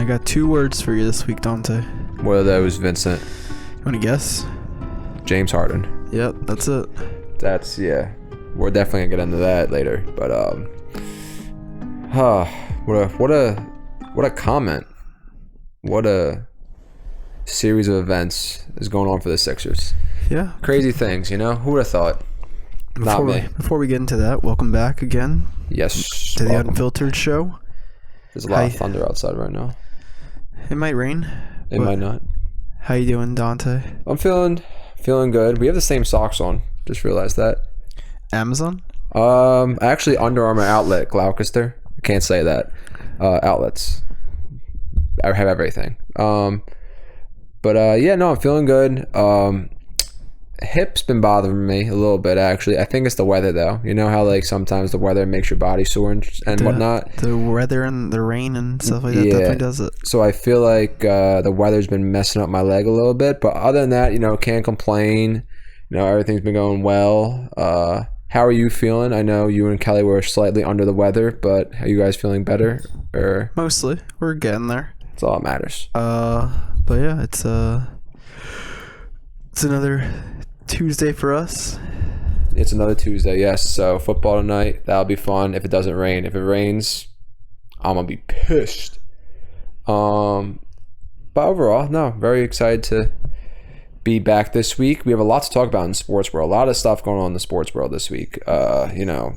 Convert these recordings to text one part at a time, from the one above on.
got 2 words for you this week, Dante. What are those, Vincent? You want to guess? James Harden. Yep, that's it. Yeah. We're definitely gonna get into that later. But what a comment. What a series of events is going on for the Sixers. Yeah. Crazy things, you know? Who would have thought? Not me. Before we get into that, welcome back again. Yes. To the welcome. unPHILtered show. There's a lot of thunder outside right now. It might rain. It might not. How you doing, Dante? I'm feeling good. We have the same socks on. Just realized that. Amazon? Actually, Under Armour outlet, Gloucester. I can't say that. Outlets. I have everything. Yeah, no, I'm feeling good. Hip's been bothering me a little bit, actually. I think it's the weather, though. You know how, like, sometimes the weather makes your body sore and whatnot? The weather and the rain and stuff like that definitely does it. So I feel like the weather's been messing up my leg a little bit. But other than that, you know, can't complain. You know, everything's been going well. How are you feeling? I know you and Kelly were slightly under the weather, but are you guys feeling better? Or mostly. We're getting there. That's all that matters. But yeah, it's another Tuesday for us. It's another Tuesday, yes. So football tonight, that'll be fun if it doesn't rain. If it rains, I'm gonna be pissed. But overall, no, very excited to be back this week. We have a lot to talk about in the sports world. A lot of stuff going on in the sports world this week. You know,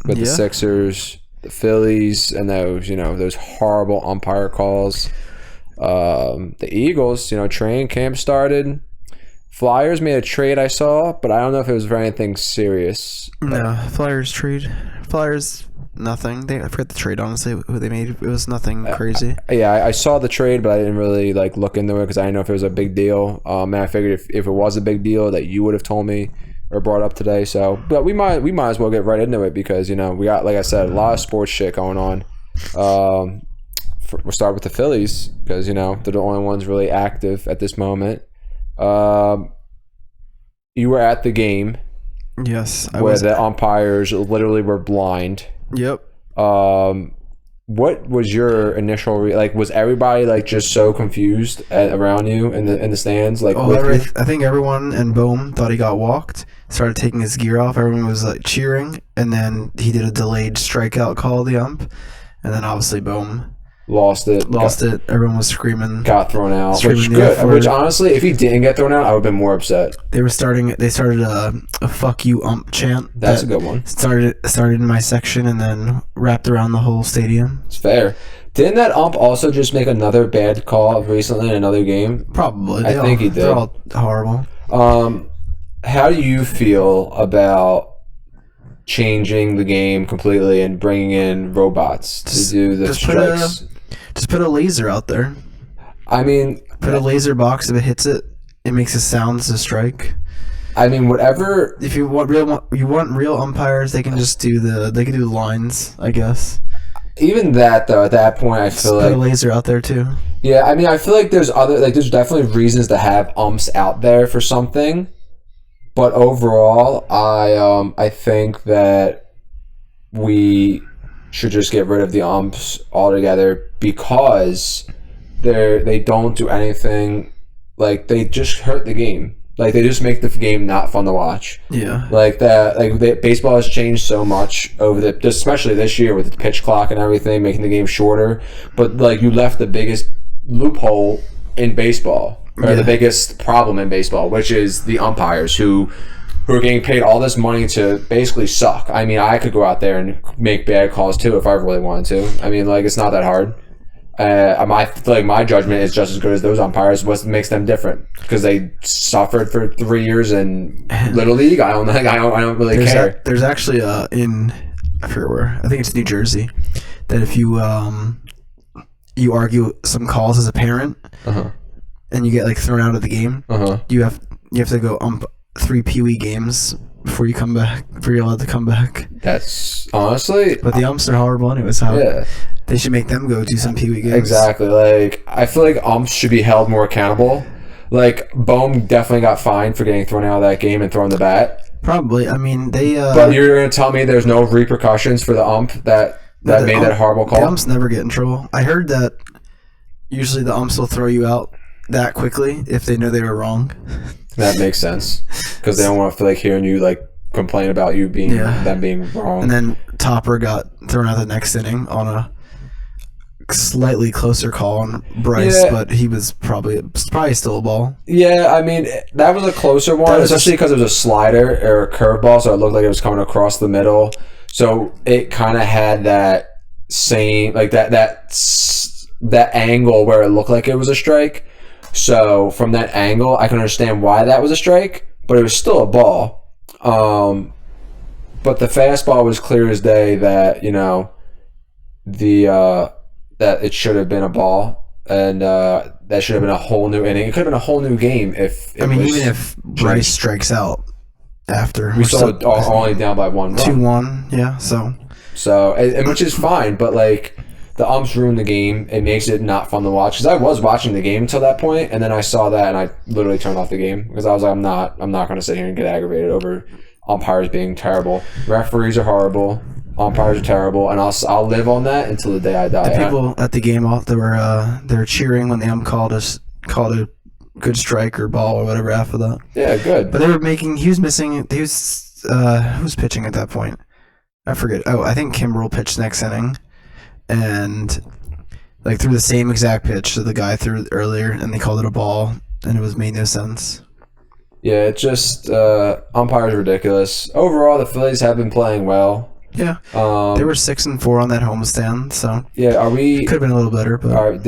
with the Sixers, the Phillies, and those horrible umpire calls. The Eagles, training camp started. Flyers made a trade I saw, but I don't know if it was for anything serious. No, Flyers trade. Flyers, nothing. I forget the trade, honestly, who they made. It was nothing crazy. I saw the trade, but I didn't really look into it because I didn't know if it was a big deal. And I figured if it was a big deal that you would have told me or brought up today. So, but we might as well get right into it because, we got, like I said, a lot of sports shit going on. We'll start with the Phillies because, they're the only ones really active at this moment. You were at the game. Yes, I was. Where the umpires literally were blind. Yep. What was your initial was everybody just so confused around you in the stands? I think everyone and Bohm thought he got walked. Started taking his gear off. Everyone was cheering, and then he did a delayed strikeout call, the ump, and then obviously Bohm lost it. Everyone was screaming. Got thrown out. Which honestly, if he didn't get thrown out, I would have been more upset. They started a "fuck you ump" chant. That's a good one. Started in my section and then wrapped around the whole stadium. It's fair. Didn't that ump also just make another bad call recently in another game? Probably. I think he did. They're all horrible. How do you feel about changing the game completely and bringing in robots to do the strikes? Just put a laser out there. I mean, put a laser box. If it hits it, it makes a sound to strike. I mean, whatever. If you want real umpires, they can just do lines, I guess. Even that though, at that point, I feel put a laser out there too. Yeah, I mean, I feel like there's there's definitely reasons to have umps out there for something, but overall, I think that we should just get rid of the umps altogether because they don't do anything. They just hurt the game. They just make the game not fun to watch. Yeah. Baseball has changed so much especially this year with the pitch clock and everything, making the game shorter. But you left the biggest loophole in baseball, or the biggest problem in baseball, which is the umpires who are getting paid all this money to basically suck. I mean, I could go out there and make bad calls too if I really wanted to. I mean, it's not that hard. I feel like my judgment is just as good as those umpires. What makes them different? Because they suffered for 3 years in Little League. I don't really care. There's actually I forget where. I think it's New Jersey. That if you argue some calls as a parent, and you get thrown out of the game, you have to go ump 3 Pee Wee games before you're allowed to come back. That's honestly. But the umps are horrible anyway. They should make them go do some Pee Wee games. Exactly. I feel like umps should be held more accountable. Bohm definitely got fined for getting thrown out of that game and throwing the bat. Probably. I mean, they. But you're gonna tell me there's no repercussions for the ump that made that horrible call? The umps never get in trouble. I heard that usually the umps will throw you out that quickly if they know they were wrong. That makes sense because they don't want to feel like hearing you like complain about you being them being wrong. And then Topper got thrown out the next inning on a slightly closer call on Bryce, but he was probably still a ball. Yeah, I mean that was a closer one, especially because it was a slider or a curveball, so it looked like it was coming across the middle. So it kind of had that same like that angle where it looked like it was a strike. So from that angle, I can understand why that was a strike, but it was still a ball. But the fastball was clear as day that that it should have been a ball, and that should have been a whole new inning. It could have been a whole new game if. Even if Bryce strikes out after we saw it only down by 1 run. 2-1, yeah. So which is fine, but like the umps ruined the game. It makes it not fun to watch because I was watching the game until that point, and then I saw that and I literally turned off the game because I was like, I'm not going to sit here and get aggravated over umpires being terrible. Referees are horrible. Umpires are terrible, and I'll live on that until the day I die. The people at the game, they were cheering when the ump called a good strike or ball or whatever after that. Yeah, good. But he was missing. Who was pitching at that point? I forget. Oh, I think Kimbrel pitched next inning, and like threw the same exact pitch that the guy threw earlier, and they called it a ball, and it made no sense. Yeah, it just umpires are ridiculous. Overall, the Phillies have been playing well. Yeah, they were 6-4 on that homestand, so could have been a little better, but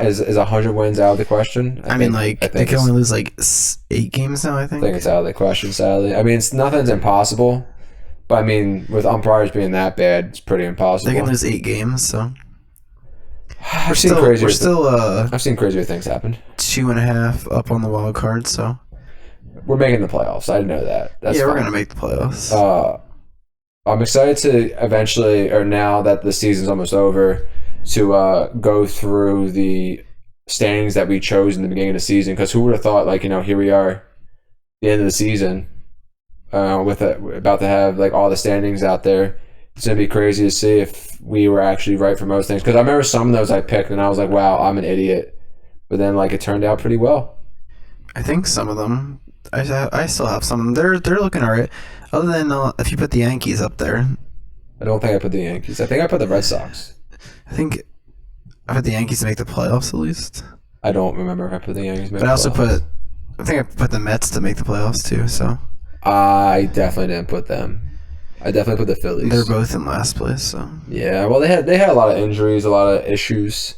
is 100 wins out of the question? I think they can only lose like 8 games now. I think it's out of the question. Sadly, I mean nothing's impossible, but I mean with umpires being that bad, it's pretty impossible. They can lose 8 games, so I've seen crazier things happen. 2.5 up on the wild card, so we're making the playoffs. I know that. We're gonna make the playoffs. I'm excited to eventually, or now that the season's almost over, to go through the standings that we chose in the beginning of the season. Because who would have thought, here we are, the end of the season, about to have all the standings out there. It's gonna be crazy to see if we were actually right for most things. Because I remember some of those I picked, and I was like, "Wow, I'm an idiot," but then it turned out pretty well. I think some of them. I still have some of them. They're looking alright. Other than if you put the Yankees up there. I don't think I put the Yankees. I think I put the Red Sox. I think I put the Yankees to make the playoffs at least. I don't remember if I put the Yankees. But I think I put the Mets to make the playoffs too. So I definitely didn't put them. I definitely put the Phillies. They're both in last place. So yeah, well they had a lot of injuries, a lot of issues.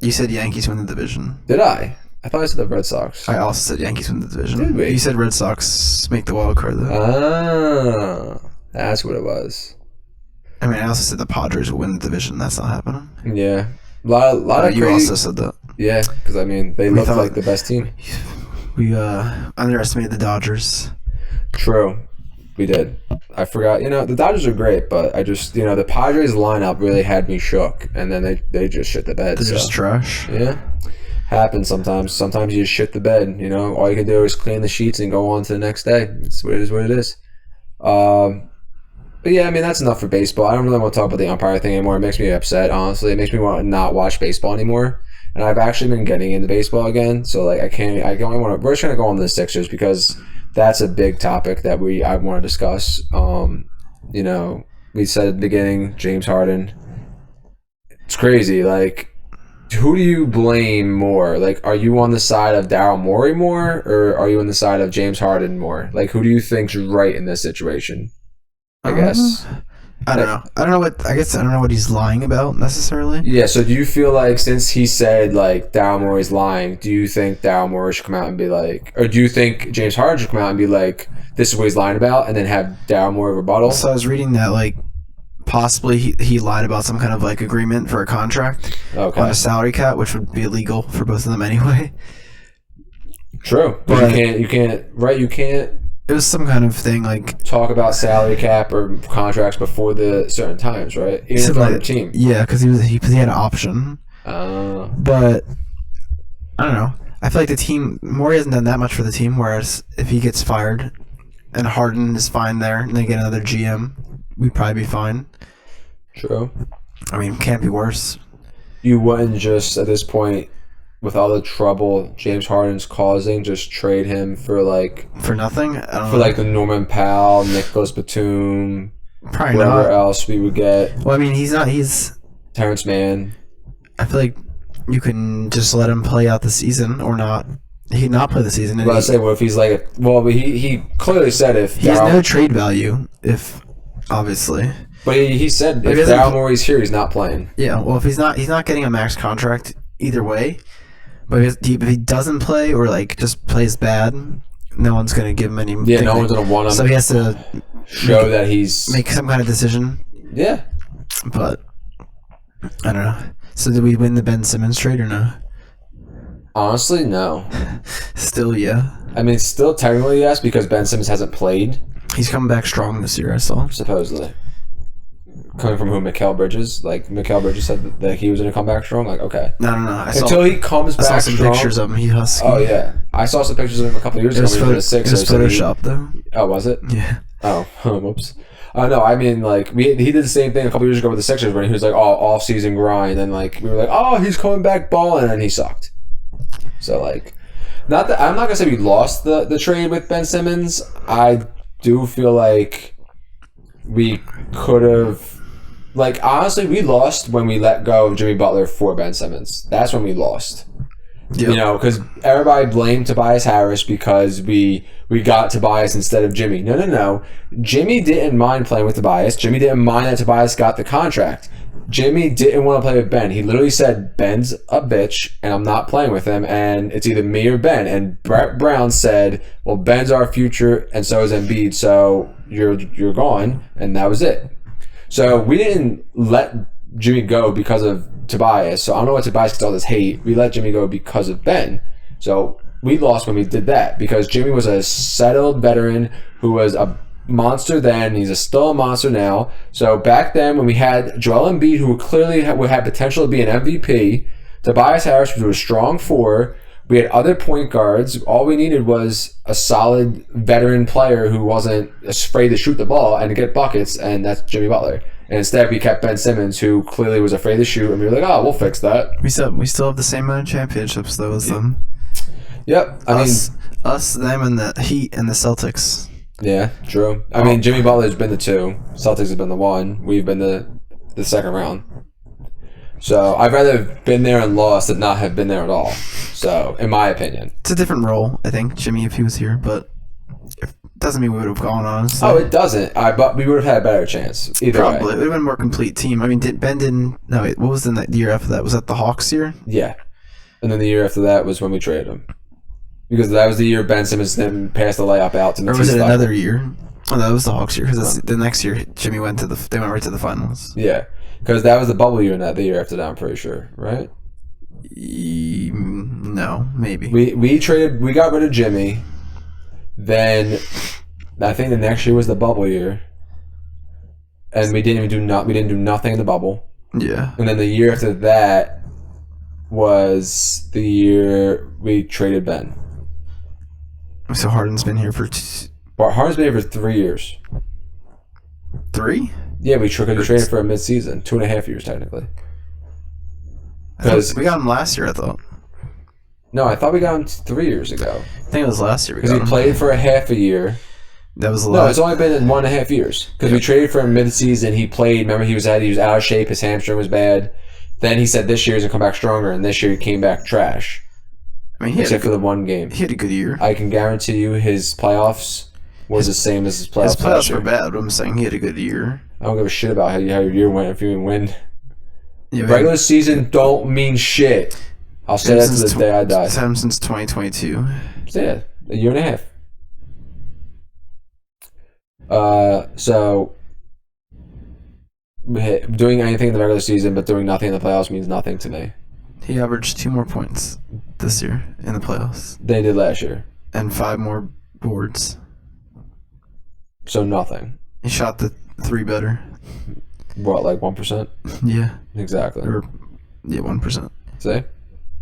You said Yankees win the division. Did I? I thought I said the Red Sox. I also said Yankees win the division. Did we? You said Red Sox make the wild card, though. Ah, that's what it was. I mean, I also said the Padres will win the division. That's not happening. Yeah. A lot of you also said that. Yeah, because, they looked like the best team. We underestimated the Dodgers. True. We did. I forgot. The Dodgers are great, but I just, the Padres lineup really had me shook, and then they just shit the bed. They're just trash. Yeah. Happens sometimes. Sometimes you just shit the bed. All you can do is clean the sheets and go on to the next day. It's what it is. But yeah, I mean that's enough for baseball. I don't really want to talk about the umpire thing anymore. It makes me upset. Honestly, it makes me want to not watch baseball anymore. And I've actually been getting into baseball again. So I can't. I don't want to. We're just gonna go on to the Sixers because that's a big topic that I want to discuss. We said at the beginning, James Harden. It's crazy. Who do you blame more? Are you on the side of Daryl Morey more, or are you on the side of James Harden more? Who do you think's right in this situation? I guess. I don't know. I don't know what he's lying about necessarily. Yeah. So do you feel since he said Daryl Morey's lying, do you think Daryl Morey should come out and be or do you think James Harden should come out and be this is what he's lying about, and then have Daryl Morey rebuttal? So I was reading that possibly he lied about some kind of agreement for a contract on a salary cap, which would be illegal for both of them anyway. True, but you can't. It was some kind of thing talk about salary cap or contracts before the certain times, right? Even for the team. Yeah, because he had an option. But I don't know. I feel like the team Morey hasn't done that much for the team. Whereas if he gets fired and Harden is fine there, and they get another GM, we'd probably be fine. True. I mean, can't be worse. You wouldn't just, at this point, with all the trouble James Harden's causing, just trade him for nothing. I don't for know. the Norman Powell, Nicholas Batum, Probably whatever not. else we would get. Well, I mean, he's not. Terrence Mann. I feel like you can just let him play out the season or not. He'd not play the season. But I say, what if he's but he clearly said if he has no trade value. If obviously. But he said if Daryl Morey's here, he's not playing. Yeah, well, if he's not getting a max contract either way. But if he doesn't play or just plays bad, no one's gonna give him any. Yeah, no one's gonna want him. So he has to show that he's make some kind of decision. Yeah, but I don't know. So did we win the Ben Simmons trade or no? Honestly, no. Still, yeah. I mean, still technically yes, because Ben Simmons hasn't played. He's coming back strong this year, I saw. Supposedly. Coming from who? Mikal Bridges? Mikal Bridges said that he was going to come back strong? Okay. No. Until he comes back strong. I saw some pictures of him. He husky. Oh, yeah. I saw some pictures of him a couple of years ago when he was in the Sixers. It was Photoshop, though. Oh, was it? Yeah. Oh, whoops. No, I mean, he did the same thing a couple years ago with the Sixers when he was off-season grind, and we were oh, he's coming back balling, and he sucked. So, not that I'm not gonna say we lost the trade with Ben Simmons. I do feel like we could have, honestly, we lost when we let go of Jimmy Butler for Ben Simmons. That's when we lost. Yep. Because everybody blamed Tobias Harris because we got Tobias instead of Jimmy. No. Jimmy didn't mind playing with Tobias. Jimmy didn't mind that Tobias got the contract. Jimmy didn't want to play with Ben. He literally said, Ben's a bitch, and I'm not playing with him, and it's either me or Ben. And Brett Brown said, well, Ben's our future, and so is Embiid, so you're gone, and that was it. So we didn't let Jimmy go because of Tobias. So I don't know what Tobias gets all this hate. We let Jimmy go because of Ben. So we lost when we did that because Jimmy was a settled veteran who was a monster then. He's still a monster now. So back then when we had Joel Embiid, who clearly had potential to be an MVP, Tobias Harris, who was a strong four, we had other point guards. All we needed was a solid veteran player who wasn't afraid to shoot the ball and to get buckets, and that's Jimmy Butler. And instead, we kept Ben Simmons, who clearly was afraid to shoot, and we were like, "Oh, we'll fix that." We still have the same amount of championships though as them. Yep, us, them, and the Heat and the Celtics. Yeah, true. I mean, Jimmy Butler's been the 2. Celtics have been the 1. We've been the second round. So I'd rather have been there and lost than not have been there at all. So, in my opinion, it's a different role, I think, Jimmy, if he was here, but it doesn't mean we would have gone on. So. Oh, it doesn't. But we would have had a better chance. Either Probably. way. It would have been a more complete team. I mean, Ben didn't. No, wait, what was the year after that? Was that the Hawks year? Yeah. And then the year after that was when we traded him. Because that was the year Ben Simmons then passed the layup out to Matisse. Or was it another year? Oh, that was the Hawks year. Because the next year, Jimmy went right to the finals. Yeah. Because that was the bubble year, not the year after that, I'm pretty sure. Right? No, maybe. We got rid of Jimmy. Then I think the next year was the bubble year. And we didn't do nothing in the bubble. Yeah. And then the year after that was the year we traded Ben. So Harden's been here for Harden's been here for 3 years. 3? Yeah, we traded for a mid-season. 2.5 years, technically. Because we got him last year, I thought. No, I thought we got him 3 years ago. I think it was last year. Because he played for a half a year. That was No, it's only been in 1.5 years. Because we traded for him mid-season. He played. Remember, he was out of shape. His hamstring was bad. Then he said this year he's going to come back stronger, and this year he came back trash. I mean, except for the one game. He had a good year. I can guarantee you his playoffs was the same as his playoffs. His playoffs were bad, but I'm saying he had a good year. I don't give a shit about how your year went if you didn't win. Yeah, regular season don't mean shit. I'll say that to the day I die. It's happened since 2022. Yeah, a year and a half. So doing anything in the regular season but doing nothing in the playoffs means nothing to me. He averaged 2 more points this year in the playoffs. They did last year. And 5 more boards. So nothing. He shot the 3 better. What, like 1%? Yeah. Exactly. 1%. See?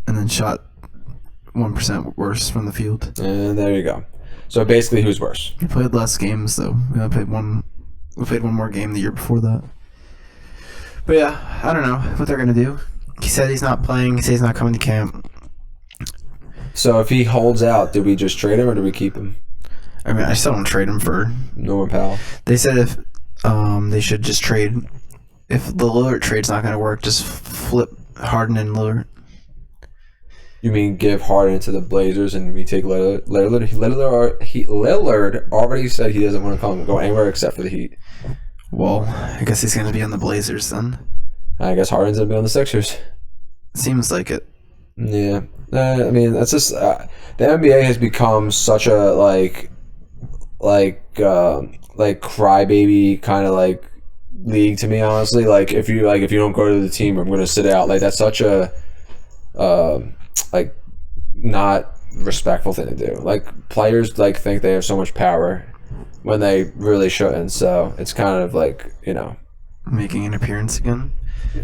And then shot 1% worse from the field. And there you go. So basically, he was worse. He played less games, though. We played one more game the year before that. But yeah, I don't know what they're going to do. He said he's not playing. He said he's not coming to camp. So if he holds out, do we just trade him or do we keep him? I mean, I still don't trade him for Norman Powell. They said if they should just trade. If the Lillard trade's not going to work, just flip Harden and Lillard. You mean give Harden to the Blazers and we take Lillard? Lillard already said he doesn't want to go anywhere except for the Heat. Well, I guess he's going to be on the Blazers then. I guess Harden's going to be on the Sixers. Seems like it. Yeah. I mean, that's just... the NBA has become such a, crybaby kind of, league to me, honestly. If you don't go to the team, I'm going to sit out. That's such a... not respectful thing to do. Players think they have so much power when they really shouldn't. So it's kind of making an appearance again.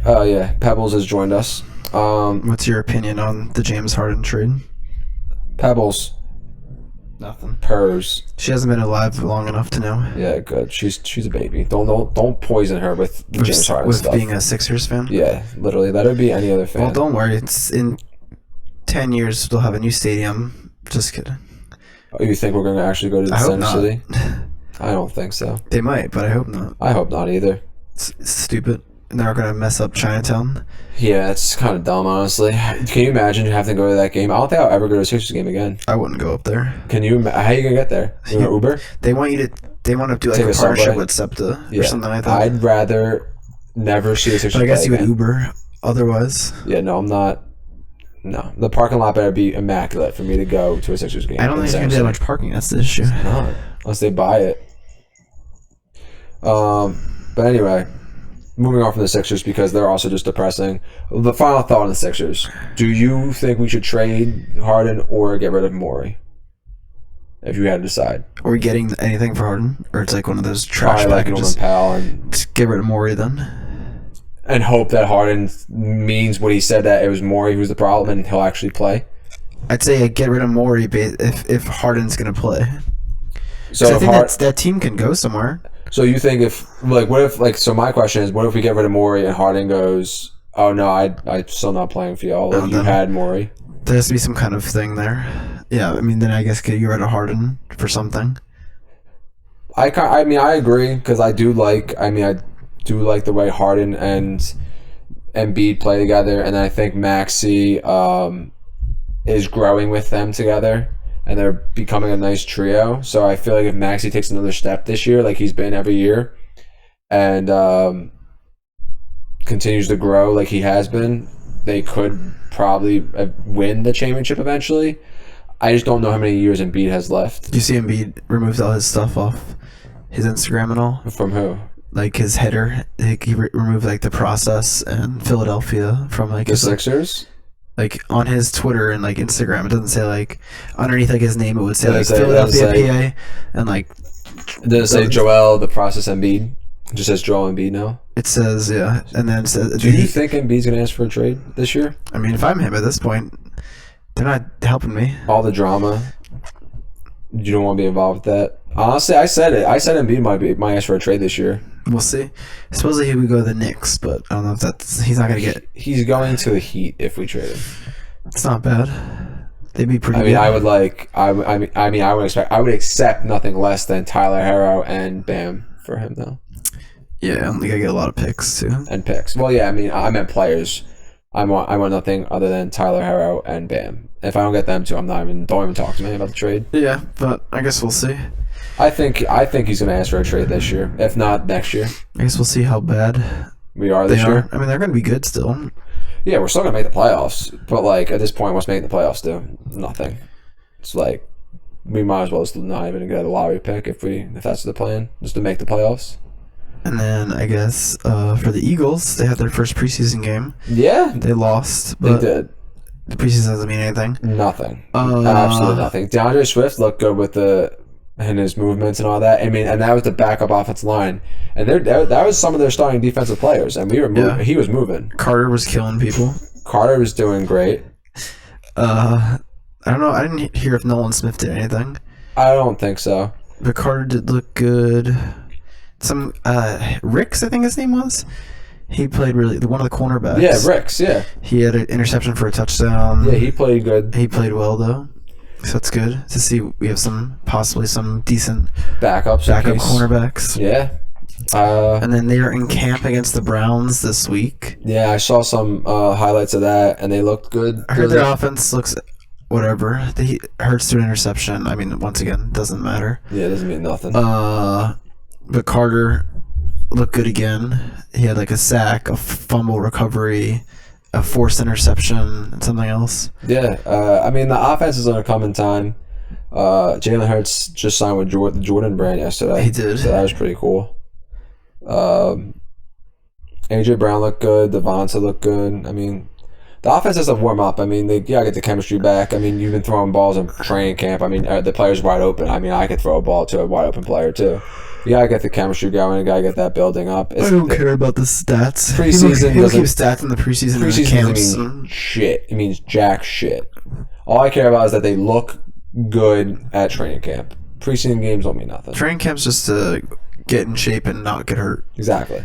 Oh yeah, Pebbles has joined us. What's your opinion on the James Harden trade? Pebbles, nothing. Purrs. She hasn't been alive long enough to know. Yeah, good. She's a baby. Don't poison her with the James Harden stuff. With being a Sixers fan. Yeah, literally. That would be any other fan. Well, don't worry. It's in 10 years we'll have a new stadium. Just kidding. Oh, you think we're going to actually go to the center city? I don't think so. They might, but I hope not. I hope not either. It's stupid. And they're going to mess up Chinatown. Yeah, it's kind of dumb, honestly. Can you imagine having to go to that game? I don't think I'll ever go to a Sixers game again. I wouldn't go up there. Can you? How are you going to get there? You know, Uber? They want to do a partnership with SEPTA or something like that. I'd rather never see a Sixers game. But I guess you would Uber otherwise. Yeah, no, I'm not. No, the parking lot better be immaculate for me to go to a Sixers game. I don't think there's going to be that much parking. That's the issue. Not unless they buy it. But anyway, moving on from the Sixers because they're also just depressing. The final thought on the Sixers: do you think we should trade Harden or get rid of Morey? If you had to decide, are we getting anything for Harden, or it's one of those trash packages? Norman Powell and just get rid of Morey then. And hope that Harden means what he said, that it was Morey who was the problem and he'll actually play. I'd say get rid of Morey if Harden's going to play. So I think that team can go somewhere. So you think so my question is, what if we get rid of Morey and Harden goes, oh no, I'm still not playing for y'all. You had Morey. There has to be some kind of thing there. Yeah, I mean, then I guess get rid of Harden for something. I agree because I do like the way Harden and Embiid play together, and I think Maxey is growing with them together, and they're becoming a nice trio. So I feel like if Maxey takes another step this year, like he's been every year, and continues to grow like he has been, they could probably win the championship eventually. I just don't know how many years Embiid has left. You see Embiid removed all his stuff off his Instagram and all? From who? His header, he removed the process and Philadelphia from the Sixers. On his Twitter and Instagram, it doesn't say underneath his name. It would say Philadelphia PA, and does it say Joel the process Embiid? It just says Joel Embiid now. It says and then it says. Do you think Embiid's gonna ask for a trade this year? I mean, if I'm him at this point, they're not helping me. All the drama. You don't want to be involved with that. Honestly, I said it. I said Embiid might ask for a trade this year. We'll see. Supposedly he would go to the Knicks, but I don't know if he's not going to get... He's going to the Heat if we trade him. It's not bad. They'd be pretty good. I would accept nothing less than Tyler Herro and Bam for him, though. Yeah, they got to get a lot of picks, too. And picks. Well, yeah, I meant players. I want nothing other than Tyler Herro and Bam. If I don't get them two, don't even talk to me about the trade. Yeah, but I guess we'll see. I think he's going to ask for a trade this year, if not next year. I guess we'll see how bad we are this year. I mean, they're going to be good still. Yeah, we're still going to make the playoffs, but at this point, what's making the playoffs do? Nothing. It's we might as well just not even get a lottery pick if that's the plan, just to make the playoffs. And then I guess for the Eagles, they had their first preseason game. Yeah, they lost. But they did. The preseason doesn't mean anything. Nothing. Absolutely nothing. DeAndre Swift looked good with his movements and all that. I mean, and that was the backup offensive line, and that was some of their starting defensive players, and we were moving. Yeah. He was moving. Carter was killing people. Carter was doing great. I don't know. I didn't hear if Nolan Smith did anything. I don't think so. But Carter did look good. Some Ricks, I think his name was. He played one of the cornerbacks. Yeah, Rex. Yeah, he had an interception for a touchdown. Yeah, he played good. He played well though, so it's good to see. We have possibly some decent backup cornerbacks. Yeah. And then they are in camp against the Browns this week. Yeah, I saw some highlights of that, and they looked good. I heard their offense looks whatever. Hurts to an interception. I mean, once again, doesn't matter. Yeah, it doesn't mean nothing. But Carter looked good again. He had like a sack, a fumble recovery, a forced interception, and something else. Yeah, I mean, the offense is going to come in time. Jalen Hurts just signed with the Jordan brand yesterday. He did. So that was pretty cool. AJ Brown looked good. Devonta looked good. I mean, the offense has to warm up. I mean, they gotta get the chemistry back. I mean, you've been throwing balls in training camp. I mean, the player's wide open. I mean, I could throw a ball to a wide open player too. You gotta get the chemistry going. You gotta get that building up. I don't care about the stats. Preseason he keep stats in the preseason. Preseason means shit. It means jack shit. All I care about is that they look good at training camp. Preseason games don't mean nothing. Training camp's just to get in shape and not get hurt. Exactly.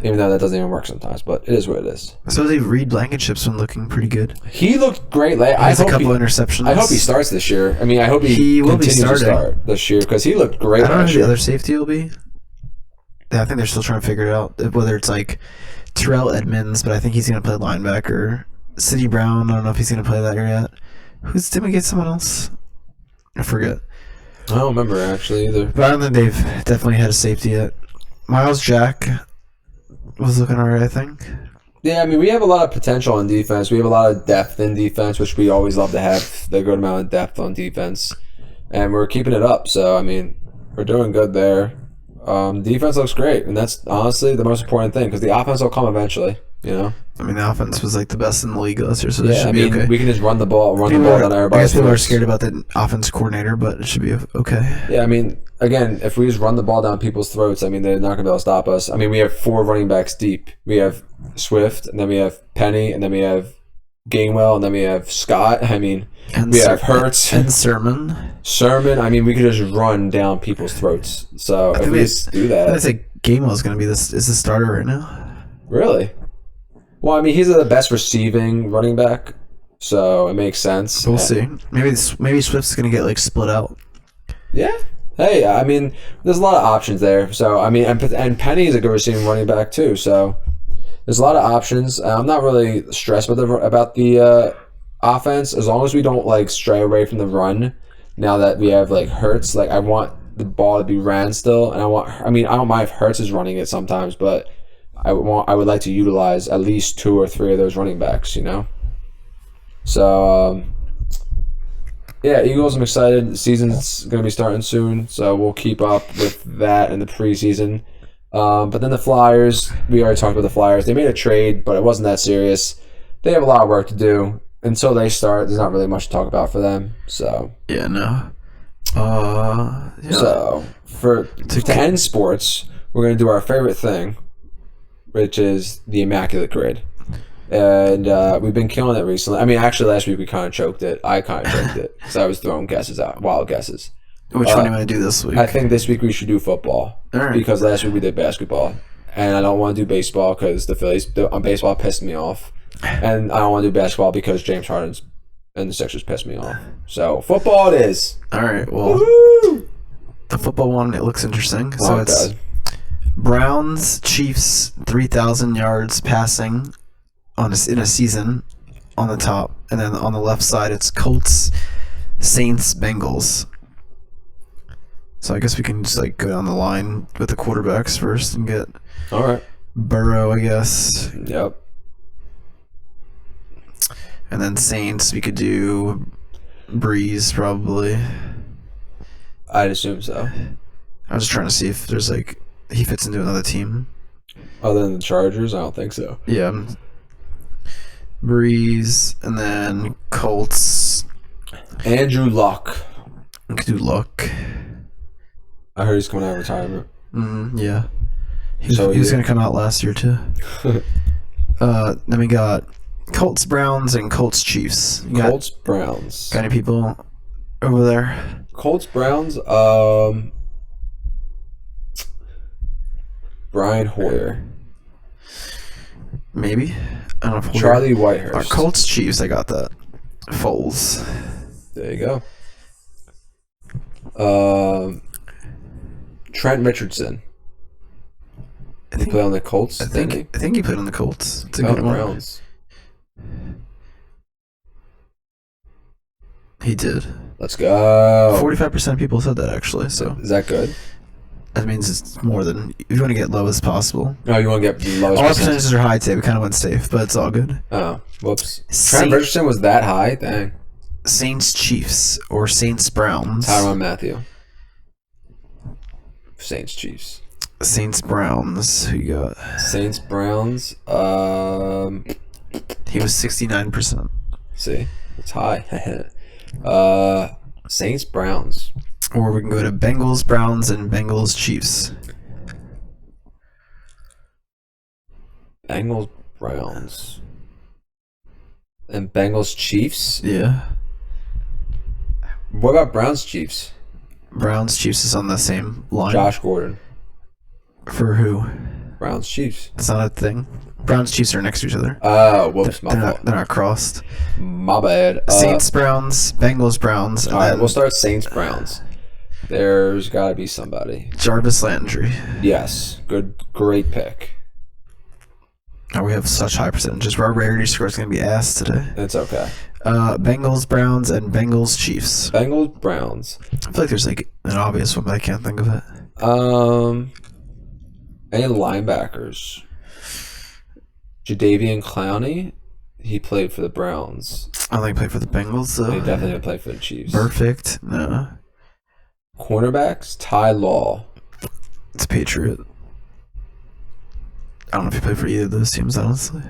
Even though that doesn't even work sometimes, but it is what it is. So Reed Blankenship's been looking pretty good. He looked great. He has a couple interceptions. I hope he starts this year. I mean, I hope he will be continues starting to start this year because he looked great. I don't know last who year. the other safety will be. I think they're still trying to figure it out. Whether it's like Terrell Edmonds, but I think he's going to play linebacker. Sidney Brown, I don't know if he's going to play that year yet. Did we get someone else? I forget. I don't remember actually either. But I don't think they've definitely had a safety yet. Miles Jack was looking alright, I think. Yeah, I mean, we have a lot of potential on defense. We have a lot of depth in defense, which we always love to have. The good amount of depth on defense. And we're keeping it up. So, I mean, we're doing good there. Defense looks great. And that's honestly the most important thing because the offense will come eventually, you know? I mean, the offense was like the best in the league last year, so yeah, should be okay. We can just run the ball down everybody. I guess people are scared about the offense coordinator, but it should be okay. Yeah, I mean, again, if we just run the ball down people's throats, I mean, they're not going to be able to stop us. I mean, we have 4 running backs deep. We have Swift, and then we have Penny, and then we have Gainwell, and then we have Scott. I mean, we have Hurts. And Sermon. I mean, we could just run down people's throats. So if we just do that. I think Gainwell's going to be is the starter right now. Really? Well, I mean, he's the best receiving running back, so it makes sense. We'll see. Maybe Swift's going to get like split out. Yeah. Hey, I mean, there's a lot of options there. So, I mean, and Penny is a good receiving running back too. So, there's a lot of options. I'm not really stressed about the offense as long as we don't like stray away from the run. Now that we have like Hurts, like I want the ball to be ran still, and I don't mind if Hurts is running it sometimes, but I would like to utilize at least 2 or 3 of those running backs, you know. So yeah, Eagles, I'm excited. The season's going to be starting soon, so we'll keep up with that in the preseason. But then the Flyers, we already talked about the Flyers. They made a trade, but it wasn't that serious. They have a lot of work to do. Until they start, there's not really much to talk about for them. So yeah, no. Yeah. So to end sports, we're going to do our favorite thing, which is the Immaculate Grid. And we've been killing it recently. I mean, actually, last week we kind of choked it. I kind of choked it because I was throwing guesses out, wild guesses. Which one do you want to do this week? I think this week we should do football. All right. Because last week we did basketball. And I don't want to do baseball because the Phillies on baseball pissed me off. And I don't want to do basketball because James Harden and the Sixers pissed me off. So, football it is. All right, well, woo-hoo! The football one, it looks interesting. Oh, So it's Browns, Chiefs, 3,000 yards passing in a season on the top. And then on the left side, it's Colts, Saints, Bengals. So I guess we can just like go down the line with the quarterbacks first and get All right. Burrow, I guess. Yep. And then Saints, we could do Breeze probably. I'd assume so. I was just trying to see if there's like he fits into another team. Other than the Chargers, I don't think so. Yeah. Breeze, and then Colts. Andrew Luck. We could do Luck. I heard he's coming out of retirement. Yeah. He was going to come out last year too. Then we got Colts, Browns, and Colts, Chiefs. Colts, Browns. Got any people over there? Colts, Browns. Brian Hoyer. Maybe. I don't know if Charlie Whitehurst. Colts Chiefs. I got that. Foles. There you go. Trent Richardson. He played on the Colts. I think he played on the Colts. It's a Oh, good one. Browns. He did. Let's go. 45% of people said that actually. So Is that good? that means it's more than you want to get low as possible. Oh, you want to get the lowest All our percentage? percentages are high today. We kind of went safe, but it's all good. Oh, whoops. Trent Richardson was that high? Dang. Saints Chiefs or Saints Browns. Tyrann Mathieu. Saints Chiefs. Saints Browns. Who you got? Saints Browns. He was 69%. See, it's high. Saints Browns. Or we can go to Bengals Browns and Bengals Chiefs. Bengals Browns. And Bengals Chiefs. Yeah. What about Browns Chiefs? Browns Chiefs is on the same line. Josh Gordon. For who? Browns Chiefs. It's not a thing. Browns Chiefs are next to each other. Oh, whoops, my fault. They're not crossed. My bad. Saints Browns, Bengals Browns. And All right, then we'll start Saints Browns. There's got to be somebody. Jarvis Landry. Yes, great pick. Oh, we have such high percentages. Our rarity score is going to be ass today. It's okay. Bengals Browns and Bengals Chiefs. Bengals Browns. I feel like there's like an obvious one, but I can't think of it. Any linebackers? Jadeveon Clowney. He played for the Browns. I don't think he played for the Bengals though. He definitely didn't play for the Chiefs. Perfect. No. Cornerbacks. Ty Law. It's a Patriot. I don't know if he played for either of those teams, honestly.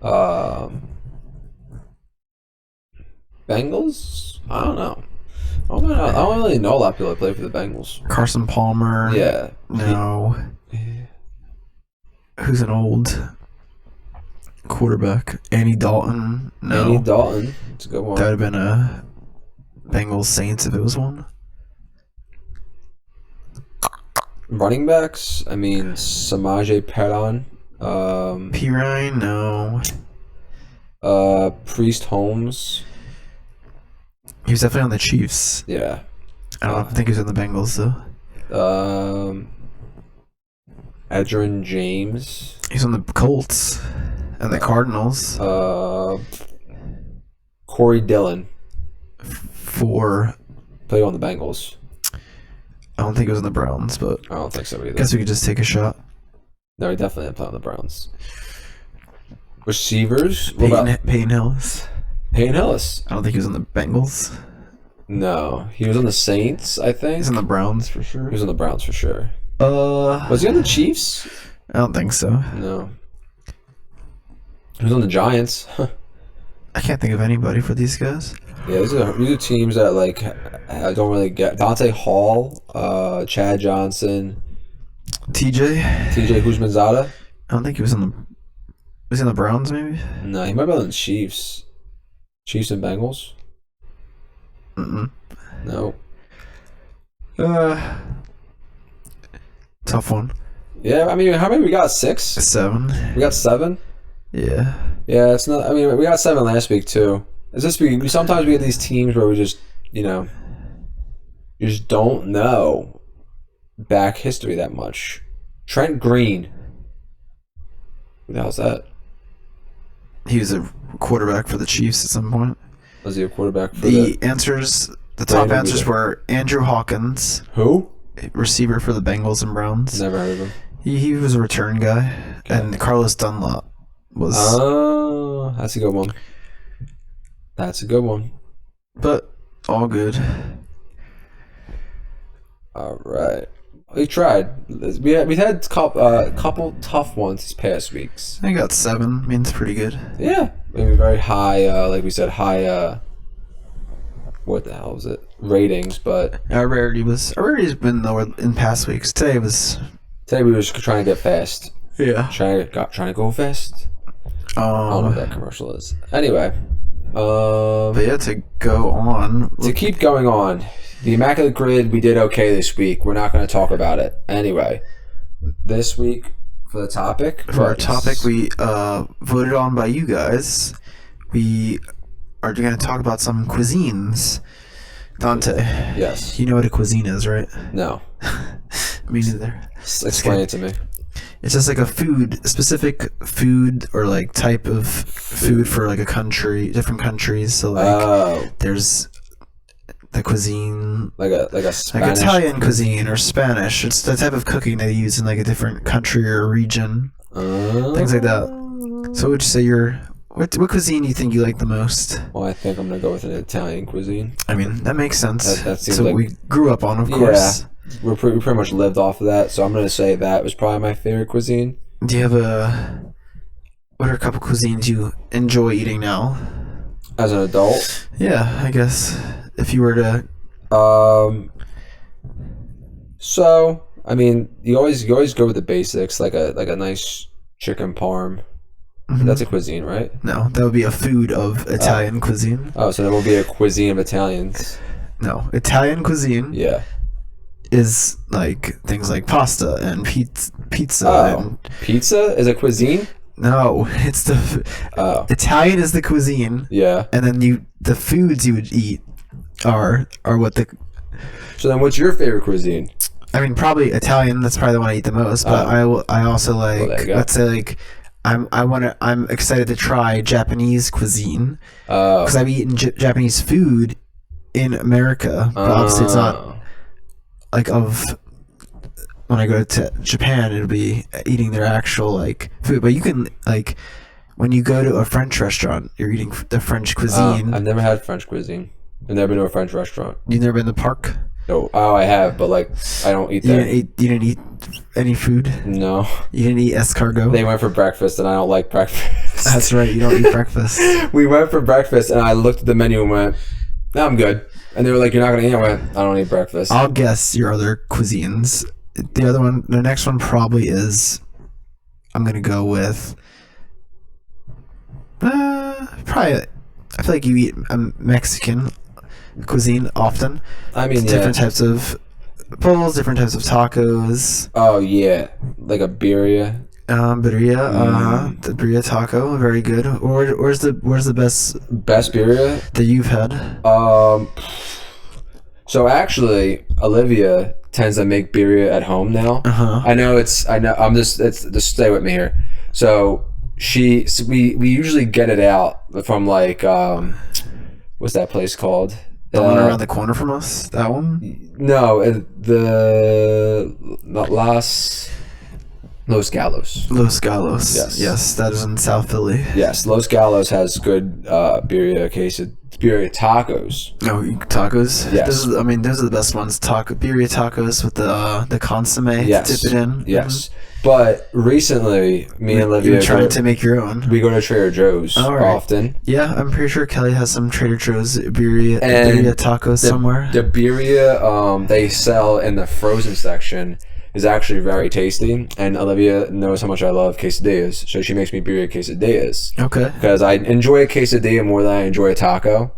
Bengals? I don't know. I don't really know a lot of people that play for the Bengals. Carson Palmer. Yeah. No. Who's an old quarterback? Andy Dalton. No. Andy Dalton. It's a good one. That would have been a Bengals Saints if it was one. Running backs? I mean, Samaje Perine. Pirine? No. Priest Holmes. He was definitely on the Chiefs. Yeah. I don't think he was on the Bengals though. Edgerrin James. He's on the Colts and the Cardinals. Corey Dillon. For Played on the Bengals. I don't think it was in the Browns, but I don't think so either. guess we could just take a shot. No, he definitely didn't play on the Browns. Receivers? What about Peyton Hillis. Peyton Hillis? I don't think he was on the Bengals. No. He was on the Saints, I think. He's on the Browns for sure. He was on the Browns for sure. Was he on the Chiefs? I don't think so. No. He was on the Giants. I can't think of anybody for these guys. Yeah, these are teams that like I don't really get. Dante Hall, Chad Johnson, TJ Houshmandzadeh. I don't think he was on the. Was he on the Browns maybe? No, he might be on the Chiefs. Chiefs and Bengals. Mm-mm. No. Tough one. Yeah, I mean, how many we got? 6? 7. We got 7. Yeah. Yeah, it's not. I mean, we got 7 last week too. Is this week? Sometimes we get these teams where we just, you just don't know back history that much. Trent Green. Who the hell's that? He was a quarterback for the Chiefs at some point. Was he a quarterback for The top answers were Andrew Hawkins. Who? Receiver for the Bengals and Browns. Never heard of him. He was a return guy. Okay. And Carlos Dunlap was. Oh, that's a good one. That's a good one. But all good. All right. We tried. We had a couple tough ones these past weeks. I got 7. I mean, it's pretty good. Yeah. Maybe very high, like we said, high, what the hell was it? Ratings, but... Our rarity's been lower in past weeks. Today we were just trying to get fast. Yeah. Trying to go fast. I don't know what that commercial is. Anyway. But yeah, to go on. To keep going on. The Immaculate Grid, we did okay this week. We're not going to talk about it. Anyway, this week, for the topic. For our topic, we voted on by you guys. We are going to talk about some cuisines. Dante. Yes. You know what a cuisine is, right? No. Me neither. Explain it to me. It's just like a specific food or like type of food for like a country, different countries. So like there's the cuisine, like a Spanish, like Italian cuisine or Spanish. It's the type of cooking they use in like a different country or region, things like that. So would you say what cuisine do you think you like the most? Well, I think I'm gonna go with an Italian cuisine. I mean, that makes sense. That seems so like, we grew up on, of course. Yeah, we pretty much lived off of that. So I'm gonna say that was probably my favorite cuisine. Do you have what are a couple cuisines you enjoy eating now? As an adult? Yeah, I guess if you were to. So I mean, you always go with the basics, like a nice chicken parm. Mm-hmm. That's a cuisine, right? No, that would be a food of Italian cuisine. Oh, so that will be a cuisine of Italians. No, Italian cuisine. Yeah. Is like things like pasta and pizza. And pizza is a cuisine? No, it's the Italian is the cuisine. Yeah. And then the foods you would eat are what the. So then, what's your favorite cuisine? I mean, probably Italian. That's probably the one I eat the most. But I also like, let's say like. I'm excited to try Japanese cuisine because I've eaten Japanese food in America, but obviously it's not like when I go to Japan, it'll be eating their actual like food. But you can like when you go to a French restaurant, you're eating the French cuisine. I've never had French cuisine. I've never been to a French restaurant. You've never been to the park? No. Oh, I have, but like I don't eat that. You didn't eat any food? No. You didn't eat escargot? They went for breakfast, and I don't like breakfast. That's right. You don't eat breakfast. We went for breakfast, and I looked at the menu and went, "No, I'm good." And they were like, "You're not gonna eat?" I went, "I don't eat breakfast." I'll guess your other cuisines. The next one probably is. I'm gonna go with. Probably. I feel like you eat Mexican cuisine often. I mean, different types of bowls, different types of tacos. Oh yeah, like a birria. Birria, the birria taco, very good. Where's the best birria that you've had? So actually, Olivia tends to make birria at home now. I know. I'm just stay with me here. So we usually get it out from like what's that place called? The one around the corner from us? That one? No, Los Galos. Los Galos. Yes, that is in South Philly. Yes, Los Galos has good birria tacos. Oh, tacos? Yes. Those are the best ones. Birria tacos with the consomme to dip it in. Yes. Mm-hmm. But recently, me and Olivia... You're trying to make your own. We go to Trader Joe's often. Yeah, I'm pretty sure Kelly has some Trader Joe's birria tacos somewhere. The birria they sell in the frozen section is actually very tasty. And Olivia knows how much I love quesadillas. So she makes me birria quesadillas. Okay. Because I enjoy a quesadilla more than I enjoy a taco.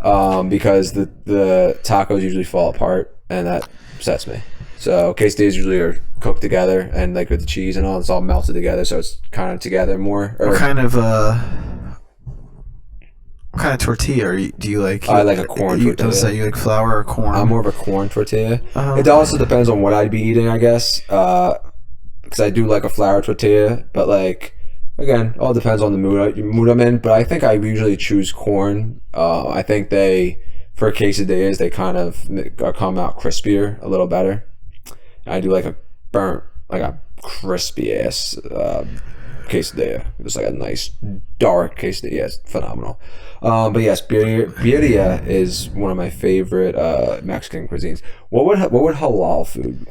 Because the tacos usually fall apart. And that upsets me. So quesadillas usually are cooked together and like with the cheese and all, it's all melted together, so it's kind of together more. What kind of tortilla do you like? I like a corn tortilla. So you like flour or corn? I'm more of a corn tortilla. It also depends on what I'd be eating, I guess. Because I do like a flour tortilla, but like again, all depends on the mood I'm in. But I think I usually choose corn. I think for quesadillas they kind of come out crispier a little better. I do like a crispy ass quesadilla. Just like a nice dark quesadilla. It's phenomenal. But yes, birria is one of my favorite Mexican cuisines. What would halal food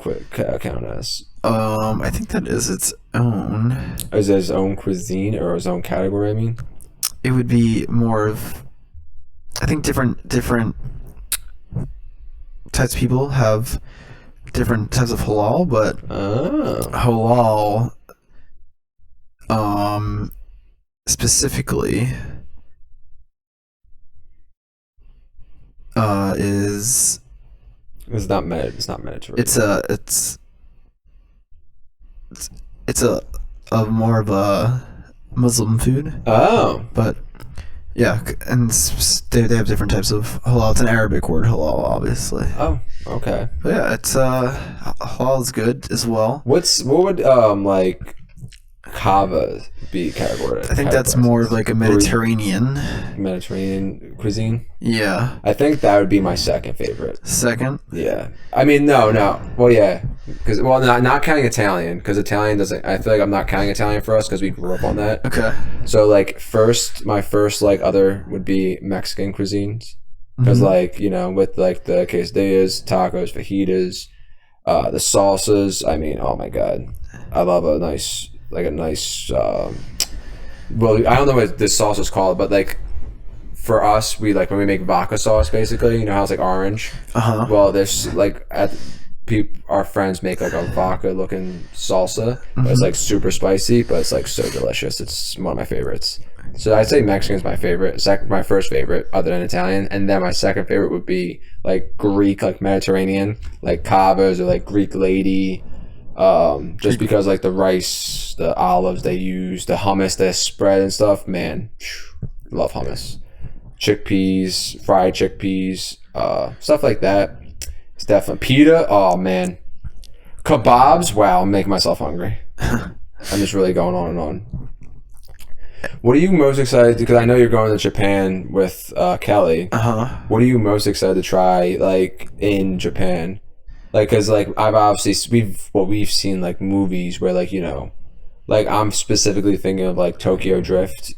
count as? I think that is its own. Is it its own cuisine or its own category? I mean, it would be more of. I think different types of people have different types of halal, but halal specifically is it's not Mediterranean. It's a of more of a Muslim food. Oh. But yeah, and they have different types of halal. It's an Arabic word, halal, obviously. Oh, okay. But yeah, it's halal is good as well. What would like kava be categorized? I think that's more of like a Mediterranean cuisine. Yeah. I think that would be my second favorite. Second? Yeah. I mean, no. Well, yeah, because not counting Italian, because Italian doesn't. I feel like I'm not counting Italian for us because we grew up on that. Okay. So like my first like other would be Mexican cuisines, because like with like the quesadillas, tacos, fajitas, the salsas. I mean, oh my god, I love a nice. Well, I don't know what this sauce is called, but like for us, we like when we make vodka sauce, basically, how it's like orange. Well, there's like our friends make like a vodka looking salsa, but it's like super spicy, but it's like so delicious. It's one of my favorites. So I'd say Mexican's my favorite, my first favorite, other than Italian, and then my second favorite would be like Greek, like Mediterranean, like kavas or like Greek lady. Just because like the rice, the olives they use, the hummus they spread and stuff, man, love hummus. Chickpeas, fried chickpeas, stuff like that. It's definitely pita. Oh man, kebabs. Wow, I'm making myself hungry. I'm just really going on and on. What are you most excited? Because I know you're going to Japan with Kelly. What are you most excited to try like in Japan? Like, cause like we've seen like movies where like like I'm specifically thinking of like Tokyo Drift,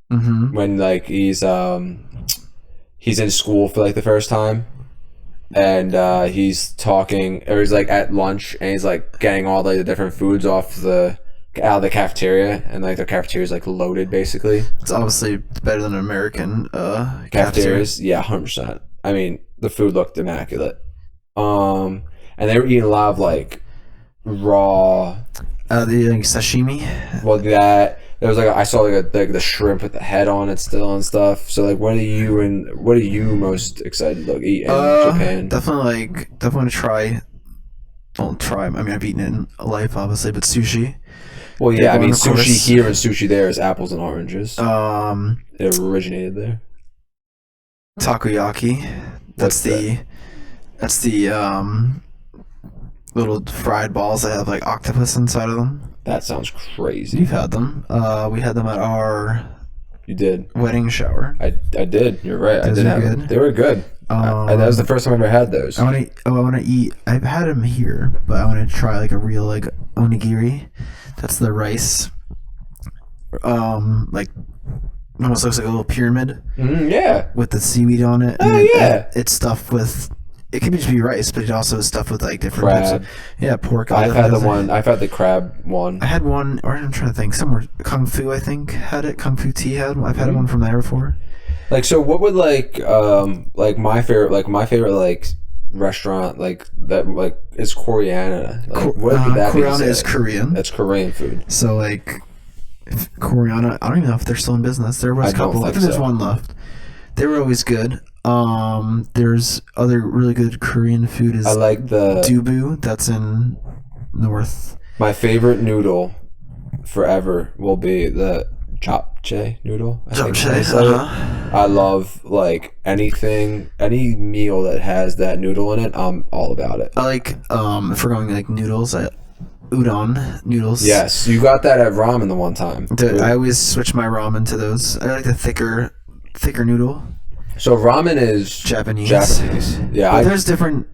when like he's in school for like the first time, and he's talking, or he's like at lunch and he's like getting all like the different foods out of the cafeteria, and like the cafeteria is like loaded basically. It's obviously better than American cafeterias. Yeah, 100%. I mean, the food looked immaculate. And they were eating a lot of like raw. The like, sashimi. Well, there was like I saw like the shrimp with the head on it still and stuff. So like, what are you most excited to eat in Japan? Definitely try. Don't try. I mean, I've eaten it in life, obviously, but sushi. Well, yeah, I mean, sushi here and sushi there is apples and oranges. It originated there. Takoyaki. That's the little fried balls that have like octopus inside of them. That sounds crazy. You've had them. We had them at our wedding shower. I did. You're right. Those I did have them. They were good. That was the first time I ever had those. I want to eat. I've had them here, but I want to try like a real like onigiri. That's the rice. Like almost looks like a little pyramid. Yeah. With the seaweed on it. Oh yeah. It's stuffed with. It can just be rice, but it also is stuffed with like different types of pork. I've had the crab one. I had one, or I'm trying to think, somewhere Kung Fu I think had it. Kung Fu Tea had one. I've had one from there before. Like, so what would like my favorite like restaurant like that like is Koreana. Like, what would that be? Koreana is Korean. That's Korean food. So like Koreana, I don't even know if they're still in business. There was a couple. I think there's one left. They were always good. There's other really good Korean food. I like the dubu. That's in North. My favorite noodle forever will be the japchae noodle. I love like any meal that has that noodle in it. I'm all about it. I like if we're going like noodles, udon noodles. Yes, you got that at ramen the one time. I always switch my ramen to those. I like the thicker noodle. So ramen is Japanese. Yeah, but there's different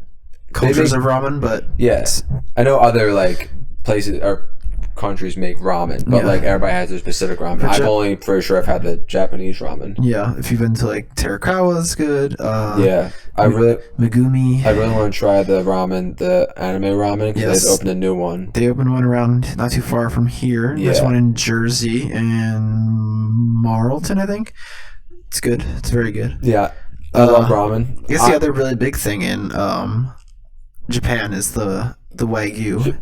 cultures of ramen, but yes, I know other like places or countries make ramen, but like everybody has their specific ramen. I've had the Japanese ramen. Yeah, if you've been to like Terakawa's good. Megumi. I really want to try the anime ramen because they opened a new one. They opened one around not too far from here. Yeah. There's one in Jersey and Marlton, I think. It's good. It's very good. Yeah, I love ramen. I guess the other really big thing in Japan is the Wagyu,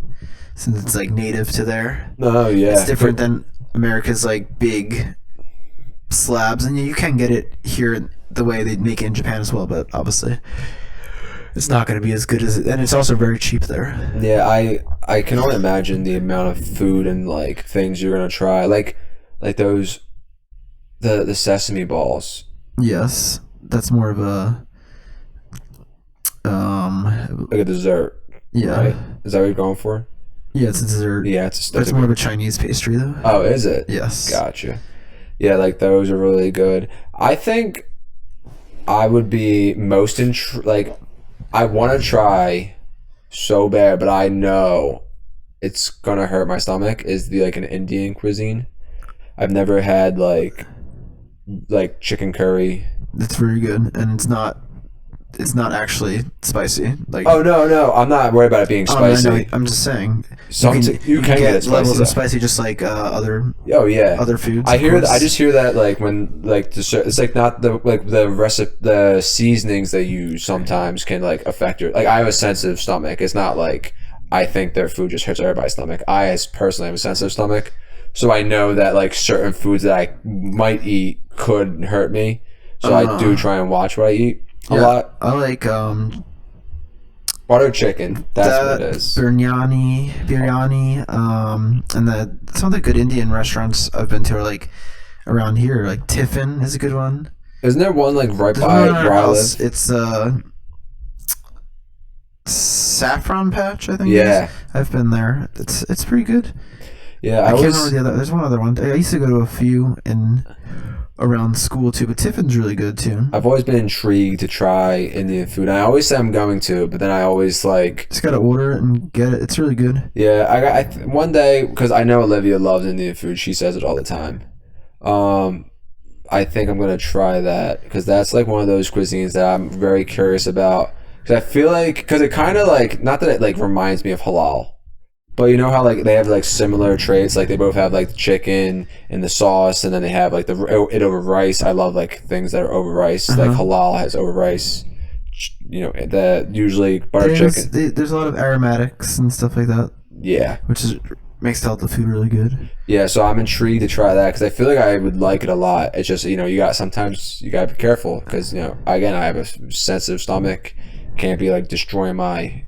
since it's like native to there. Oh yeah, it's different than America's like big slabs, and you can get it here the way they make it in Japan as well. But obviously, it's not going to be as good as it, and it's also very cheap there. Yeah, I can only imagine the amount of food and like things you're gonna try, like those the sesame balls. Yes, that's more of a Like a dessert. yeah. Right? Is that what you're going for? Yeah, it's a dessert. Yeah, it's That's more of a Chinese pastry though. Oh, is it? Yes. Gotcha. Yeah, like those are really good. I think I would be most like I want to try so bad, but I know it's gonna hurt my stomach. Is the like an Indian cuisine? I've never had like chicken curry. It's very good, and it's not actually spicy. Like, Oh no, I'm not worried about it being spicy. I know, I'm just saying. You can get it spicy, levels though. of spicy, just like other Oh yeah, other foods. I of hear. course. I just hear that like when like it's like not the like the recipe, the seasonings they use sometimes can like affect your. Like I have a sensitive stomach. It's not like I think their food just hurts everybody's stomach. I personally have a sensitive stomach, so I know that like certain foods that I might eat could hurt me. So I do try and watch what I eat a lot. I like Butter chicken. That's what it is. biryani, and some of the good Indian restaurants I've been to are like around here. Like Tiffin is a good one. Isn't there one like right There's by one in our where I house. live? It's Saffron Patch, I think. Yeah. It is. I've been there. It's pretty good. Yeah, I can't remember the other. There's one other one. I used to go to a few in around school too, but Tiffin's really good too. I've always been intrigued to try Indian food. I always say I'm going to, but then I always like. Just gotta order it and get it. It's really good. Yeah, one day because I know Olivia loves Indian food. She says it all the time. I think I'm gonna try that because that's like one of those cuisines that I'm very curious about. Because I feel like because it kind of like not that it like reminds me of halal. But you know how like they have like similar traits, like they both have like the chicken and the sauce, and then they have like it over rice. I love like things that are over rice. Like halal has over rice. You know that usually butter chicken. There's a lot of aromatics and stuff like that. Yeah, which makes the food really good. Yeah, so I'm intrigued to try that because I feel like I would like it a lot. It's just sometimes you gotta be careful because again I have a sensitive stomach, can't be like destroying my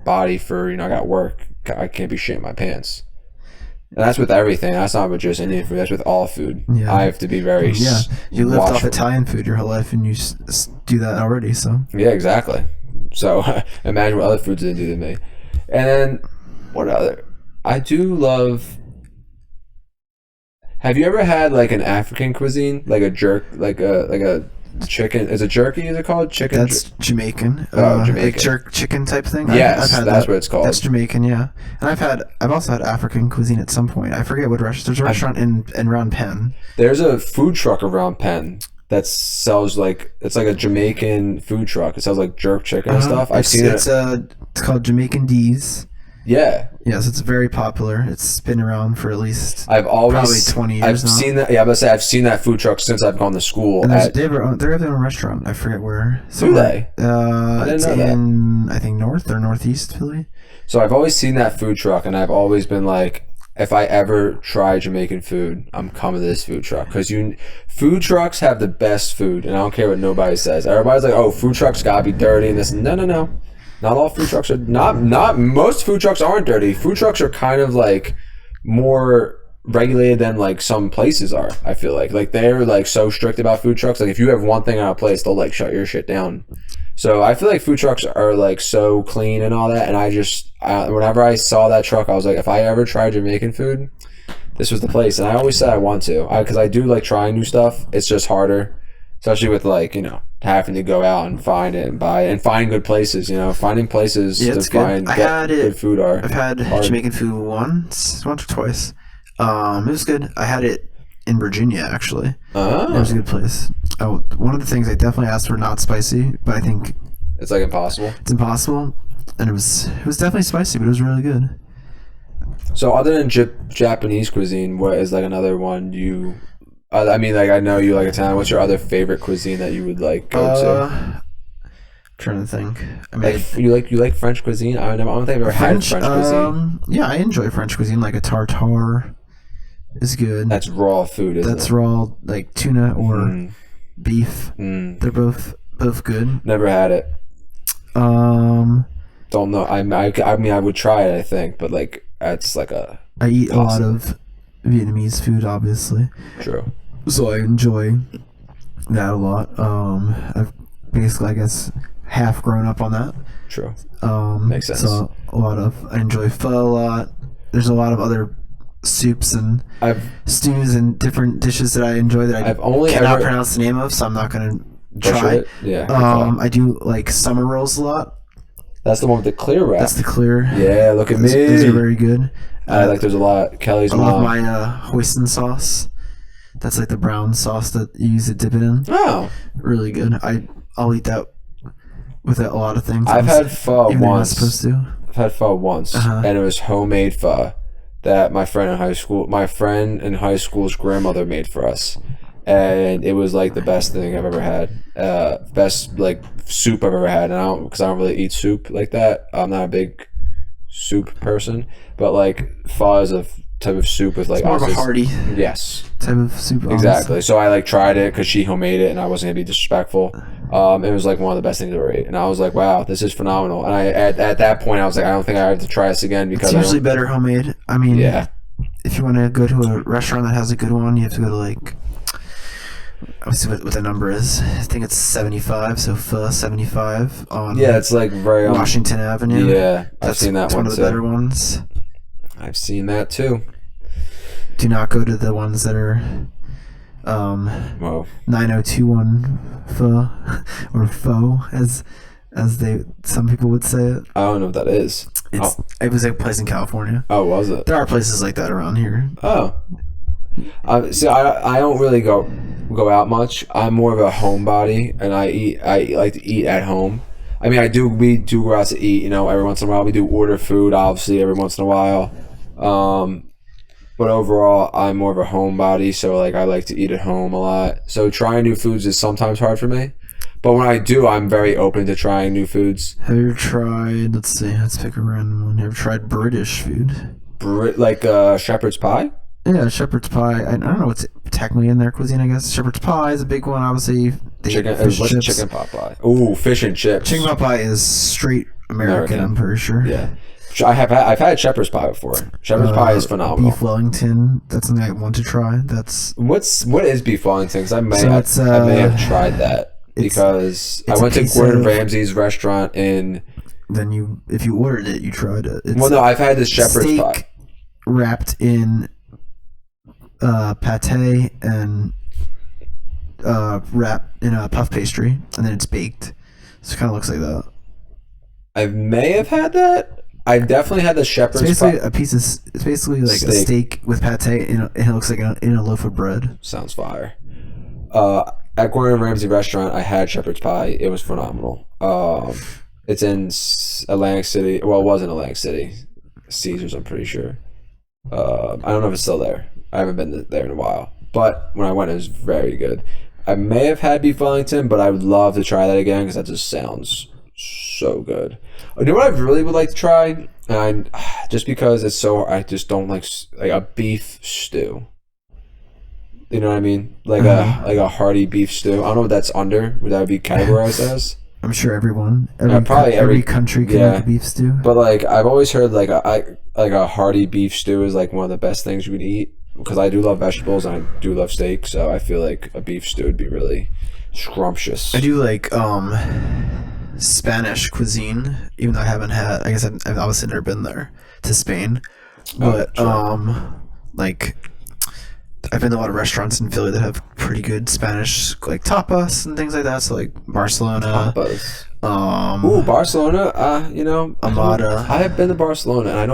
body for I got work. I can't be shitting my pants. And that's with everything. That's not with just Indian food. That's with all food. Yeah. I have to be very you lived off watchful. Italian food your whole life and you do that already, so Yeah, exactly. So imagine what other foods they do to me. And then what other? I do love. Have you ever had like an African cuisine, like a like a chicken? Is it jerky? Is it called chicken? That's Jamaican. Oh, Jamaican. Like jerk chicken type thing. Yes, I've had that's that. what it's called. That's Jamaican, yeah. And I've also had African cuisine at some point. I forget what restaurant. There's a restaurant in Round Penn. There's a food truck around Penn that sells it's like a Jamaican food truck. It sells like jerk chicken and stuff. I've seen it. It's called Jamaican D's. Yeah. Yes, it's very popular. It's been around for at least probably 20 years I've now. seen that. Yeah, I've seen that food truck since I've gone to school. And they have their own restaurant. I forget where. Do they? It's in I think north or northeast Philly. So I've always seen that food truck, and I've always been like, if I ever try Jamaican food, I'm coming to this food truck because food trucks have the best food, and I don't care what nobody says. Everybody's like, oh, food trucks gotta be dirty and this. No. Not all food trucks are not most food trucks aren't dirty. Food trucks are kind of like more regulated than like some places are. I feel like they're like so strict about food trucks. Like if you have one thing on a place, they'll like shut your shit down. So I feel like food trucks are like so clean and all that. And whenever I saw that truck, I was like, if I ever try Jamaican food, this was the place. And I always said I want to because I do like trying new stuff. It's just harder. Especially with having to go out and find it and buy it and find good places, finding places to find good food are I've had hard. Jamaican food once or twice. It was good. I had it in Virginia actually. Oh. It was a good place. Oh, one of the things I definitely asked for not spicy, but I think it's like impossible. It's impossible, and it was definitely spicy, but it was really good. So other than Japanese cuisine, what is like another one you? I mean, like I know you like Italian. What's your other favorite cuisine that you would like go to? I'm trying to think. I mean, like you like French cuisine? I don't think I've ever had French cuisine. Yeah, I enjoy French cuisine. Like a tartare is good. That's raw food, isn't it? That's raw, like tuna or beef. They're both good. Never had it. Don't know. I mean, I would try it, I think, but like it's like a I eat a lot of Vietnamese food, obviously. true. So I enjoy that a lot. I've basically, I guess, half grown up on that. True. Makes sense. So I enjoy pho a lot. There's a lot of other soups and stews and different dishes that I enjoy that I cannot pronounce the name of, so I'm not gonna try. Yeah. I do like summer rolls a lot. That's the one with the clear wrap. That's the clear. Yeah, look at me. Those are very good. I like those a lot. Kelly's mom. I love my hoisin sauce. That's like the brown sauce that you use to dip it in. Oh, really good. I'll eat that with a lot of things. I've had pho once. Supposed to. I've had pho once, and it was homemade pho that my friend in high school's grandmother made for us, and it was like the best thing I've ever had. Best like soup I've ever had, and because I don't really eat soup like that. I'm not a big soup person, but like pho is a type of soup with like it's more of a hearty type of soup. Exactly. So I like tried it because she homemade it, and I wasn't gonna be disrespectful. It was like one of the best things I ever ate, and I was like, "Wow, this is phenomenal." And at that point, I was like, "I don't think I have to try this again because it's usually better homemade." I mean, yeah. If you want to go to a restaurant that has a good one, you have to go to like. I'll see what the number is. I think it's 75. So pho 75 on. Yeah, it's like very Washington Avenue. Yeah, I've seen that one. One of the better ones. I've seen that too. Do not go to the ones that are 9021 pho or pho as some people would say it. I don't know what that is. It was a place in California. Oh, was it? There are places like that around here. Oh. See, I don't really go out much. I'm more of a homebody, and I like to eat at home. I mean, we do go out to eat, every once in a while. We do order food, obviously, every once in a while. But overall, I'm more of a homebody, so like I like to eat at home a lot. So trying new foods is sometimes hard for me, but when I do, I'm very open to trying new foods. Have you tried? Let's pick a random one. Have you tried British food? Like shepherd's pie? Yeah, shepherd's pie. I don't know what's technically in their cuisine. I guess shepherd's pie is a big one. Obviously, chicken pot pie. Ooh, fish and chips. Chicken pot pie is straight American. I'm pretty sure. Yeah. I've had shepherd's pie before. Shepherd's pie is phenomenal. Beef Wellington, that's something I want to try. What is beef Wellington? Because I may have tried that because I went to Gordon Ramsay's restaurant in. Then if you ordered it, you tried it. Well, no, I've had this shepherd's pie wrapped in pate and wrapped in a puff pastry, and then it's baked. So it kind of looks like that. I may have had that. I definitely had the shepherd's pie. It's basically like a steak with pate, and it looks like in a loaf of bread. Sounds fire. At Gordon Ramsay restaurant, I had shepherd's pie. It was phenomenal. It's in Atlantic City. Well, it was in Atlantic City. Caesars, I'm pretty sure. I don't know if it's still there. I haven't been there in a while. But when I went, it was very good. I may have had beef Wellington, but I would love to try that again because that just sounds so good. You know what I really would like to try? And just because it's so, I just don't like a beef stew. You know what I mean? Like a hearty beef stew. I don't know what that's under. Would that be categorized as? I'm sure every country can make a beef stew. But like I've always heard like a hearty beef stew is like one of the best things you would eat because I do love vegetables and I do love steak, so I feel like a beef stew would be really scrumptious. I do like Spanish cuisine, even though I haven't had. I guess I've obviously never been there to Spain, but like I've been to a lot of restaurants in Philly that have pretty good Spanish like tapas and things like that. So like Barcelona. Tapas. Barcelona. Amada. I have been to Barcelona and I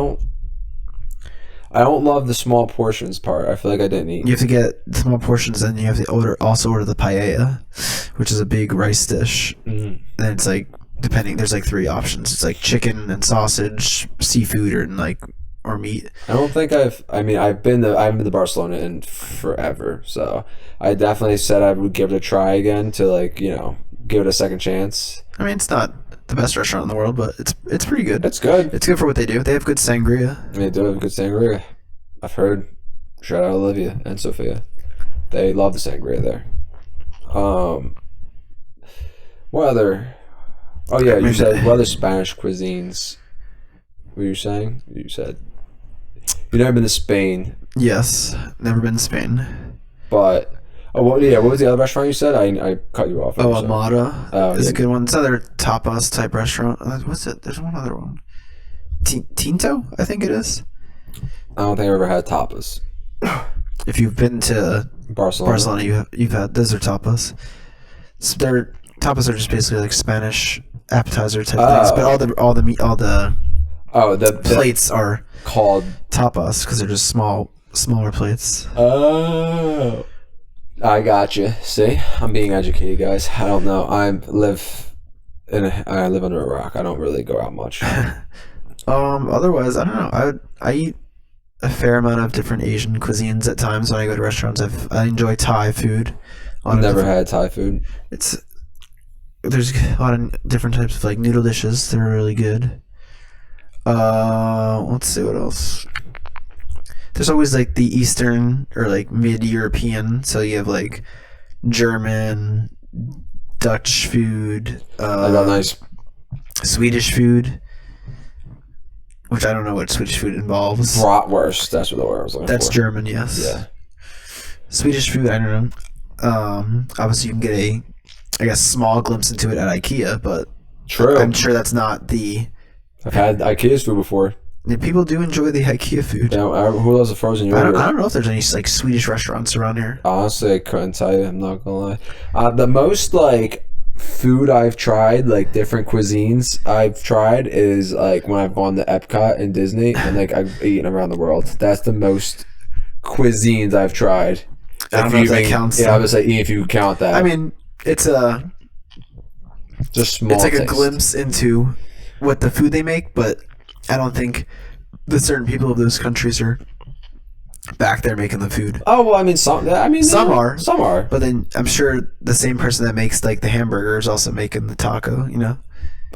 don't love the small portions part. I feel like I didn't eat. You have to get small portions, and you have to order the paella, which is a big rice dish. Mm-hmm. And it's like there's like 3 options. It's like chicken and sausage, seafood, or meat. I don't think I haven't been to Barcelona in forever, so I definitely said I would give it a try again to give it a second chance. I mean, it's not the best restaurant in the world, but it's pretty good. It's good. It's good for what they do. They have good sangria. They do have good sangria. I've heard. Shout out Olivia and Sophia. They love the sangria there. What other Oh yeah, you said what other Spanish cuisines? What were you saying? You said you've never been to Spain, Yes, never been to Spain. but what was the other restaurant you said? I cut you off. Oh, Amada is yeah. a good one. It's another tapas type restaurant. What's it? There's one other one. Tinto, I think it is. I don't think I've ever had tapas. If you've been to Barcelona, you've had those are tapas. So tapas are just basically like Spanish appetizer type things, but all the plates are called tapas because they're just smaller plates. Oh, I got you. See, I'm being educated, guys. I don't know. I live under a rock. I don't really go out much. Otherwise, I don't know. I eat a fair amount of different Asian cuisines at times when I go to restaurants. I enjoy Thai food. I've never had Thai food. There's a lot of different types of like noodle dishes. They're really good. Let's see what else. There's always like the Eastern or like mid-European. So you have like German, Dutch food. I got nice Swedish food. Which I don't know what Swedish food involves. Bratwurst, that's what the word I was looking for. That's German, yes. Yeah. Swedish food, I don't know. Obviously, you can get a small glimpse into it at IKEA, but true. I'm sure that's not the. I've had IKEA's food before. People do enjoy the IKEA food. Yeah, who loves the frozen yogurt? I don't know if there's any like Swedish restaurants around here. Honestly, I couldn't tell you. I'm not gonna lie. The most like food I've tried, like different cuisines I've tried, is like when I've gone to Epcot and Disney, and like I've eaten around the world. That's the most cuisines I've tried. I don't know if that counts. Yeah, I was like, if you count that. I mean, it's just small. It's like taste. a glimpse into what the food they make, but I don't think the certain people of those countries are back there making the food. Oh well, I mean some. Some are. But then I'm sure the same person that makes like the hamburger is also making the taco. You know.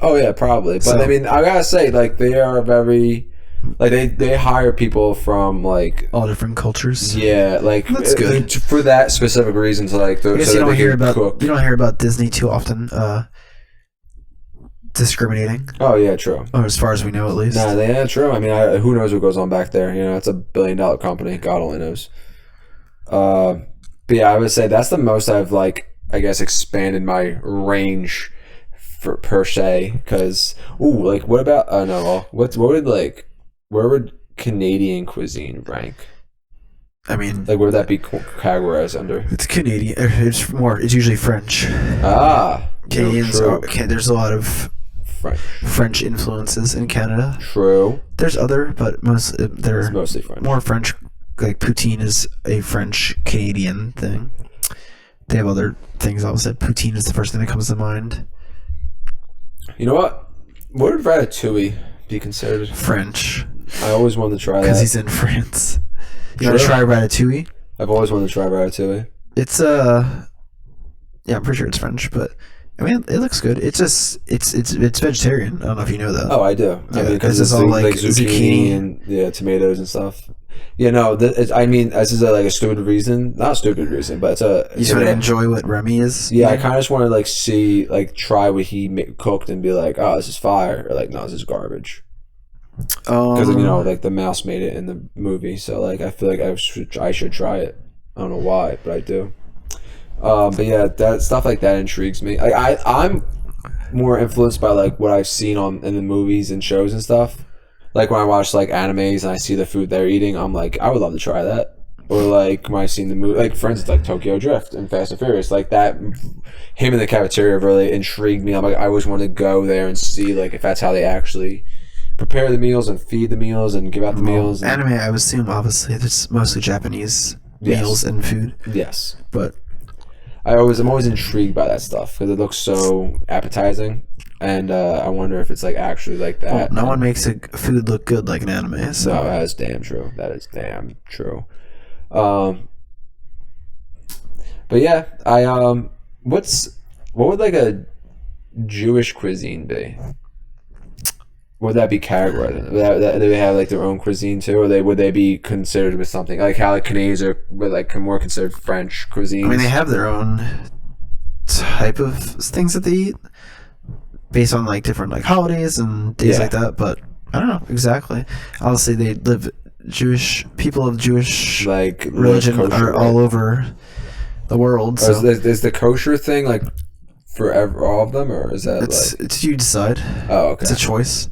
Oh yeah, probably. But So, I mean, I gotta say, like they are very, like they hire people from like all different cultures. yeah, like That's good. for that specific reason. To like, I guess so you that don't they hear can about cook. you don't hear about Disney too often. Discriminating. Oh yeah, true. Or as far as we know, at least. Nah, yeah, true. I mean, who knows what goes on back there? You know, it's $1 billion company. God only knows. But yeah, I would say that's the most I've like, I guess, expanded my range for per se. Because like, what about? No, well, what would like, where would Canadian cuisine rank? I mean, Like, where would that be categorized under? it's Canadian. It's usually French. Canadians true. there's a lot of French influences in Canada. True. There's other, but It's they're mostly French. more French. Like poutine is a French Canadian thing. They have other things. Obviously, poutine is the first thing that comes to mind. You know what? What would ratatouille be considered? French, I always wanted to try that. because he's in France. You Sure. want to try ratatouille? I've always wanted to try ratatouille. It's yeah, I'm pretty sure it's French, but I mean, it looks good. It's just it's vegetarian. I don't know if you know that. Oh, I do. I Yeah, mean, because it's it's all like like zucchini zucchini. and tomatoes and stuff. Yeah, no, I mean, this is like a stupid reason. Not a stupid reason, but You just want to enjoy what Remy is. Yeah, I kind of just want to like see, like, try what he cooked and be like, oh, this is fire, or like, no, this is garbage. Because like the mouse made it in the movie, so like I feel like I should try it. I don't know why, but I do. But yeah, that stuff like that intrigues me. Like I'm more influenced by like what I've seen in the movies and shows and stuff. Like when I watch like animes and I see the food they're eating, I'm like, I would love to try that. Or like when I've seen the movie, like for instance, like Tokyo Drift and Fast and Furious, like that, him in the cafeteria really intrigued me. I'm like, I always wanted to go there and see like if that's how they actually prepare the meals and feed the meals and give out the meals. And, anime, I would assume, obviously, it's mostly Japanese meals and food. Yes, but I'm always intrigued by that stuff because it looks so appetizing, and I wonder if it's like actually like that. Well, no one makes a food look good like an anime. So no, that is damn true. That is damn true. But yeah, what would like a Jewish cuisine be? Would that be categorized? Do they have like their own cuisine too, or would they be considered with something like how like Canadians are like more considered French cuisine? I mean, they have their own type of things that they eat. based on like different like holidays and days like that. But I don't know exactly. Obviously, they live people of Jewish like religion kosher, are right? all over the world. Or So is the kosher thing like for all of them, or is that it's you decide. Oh, okay. It's a choice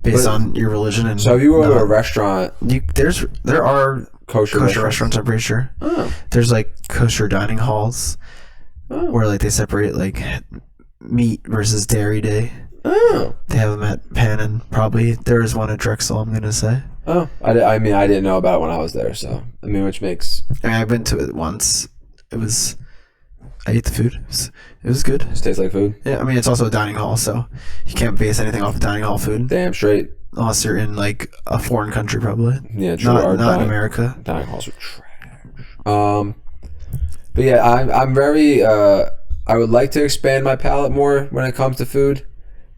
based on your religion. And so if you go to a restaurant, there are kosher restaurants. I'm pretty sure. Oh. There's like kosher dining halls where like they separate like meat versus dairy day. Oh. They have them at Penn, and probably there is one at Drexel, I'm gonna say. Oh, I mean, I didn't know about it when I was there, so I mean, which makes. I mean, I've been to it once. I ate the food. It was good. It tastes like food. Yeah, I mean, it's also a dining hall, so you can't base anything off of dining hall food. Damn straight. Unless you're in like a foreign country, probably. Yeah, true. Not in America. Dining halls are trash. But yeah, I'm very. I would like to expand my palate more when it comes to food.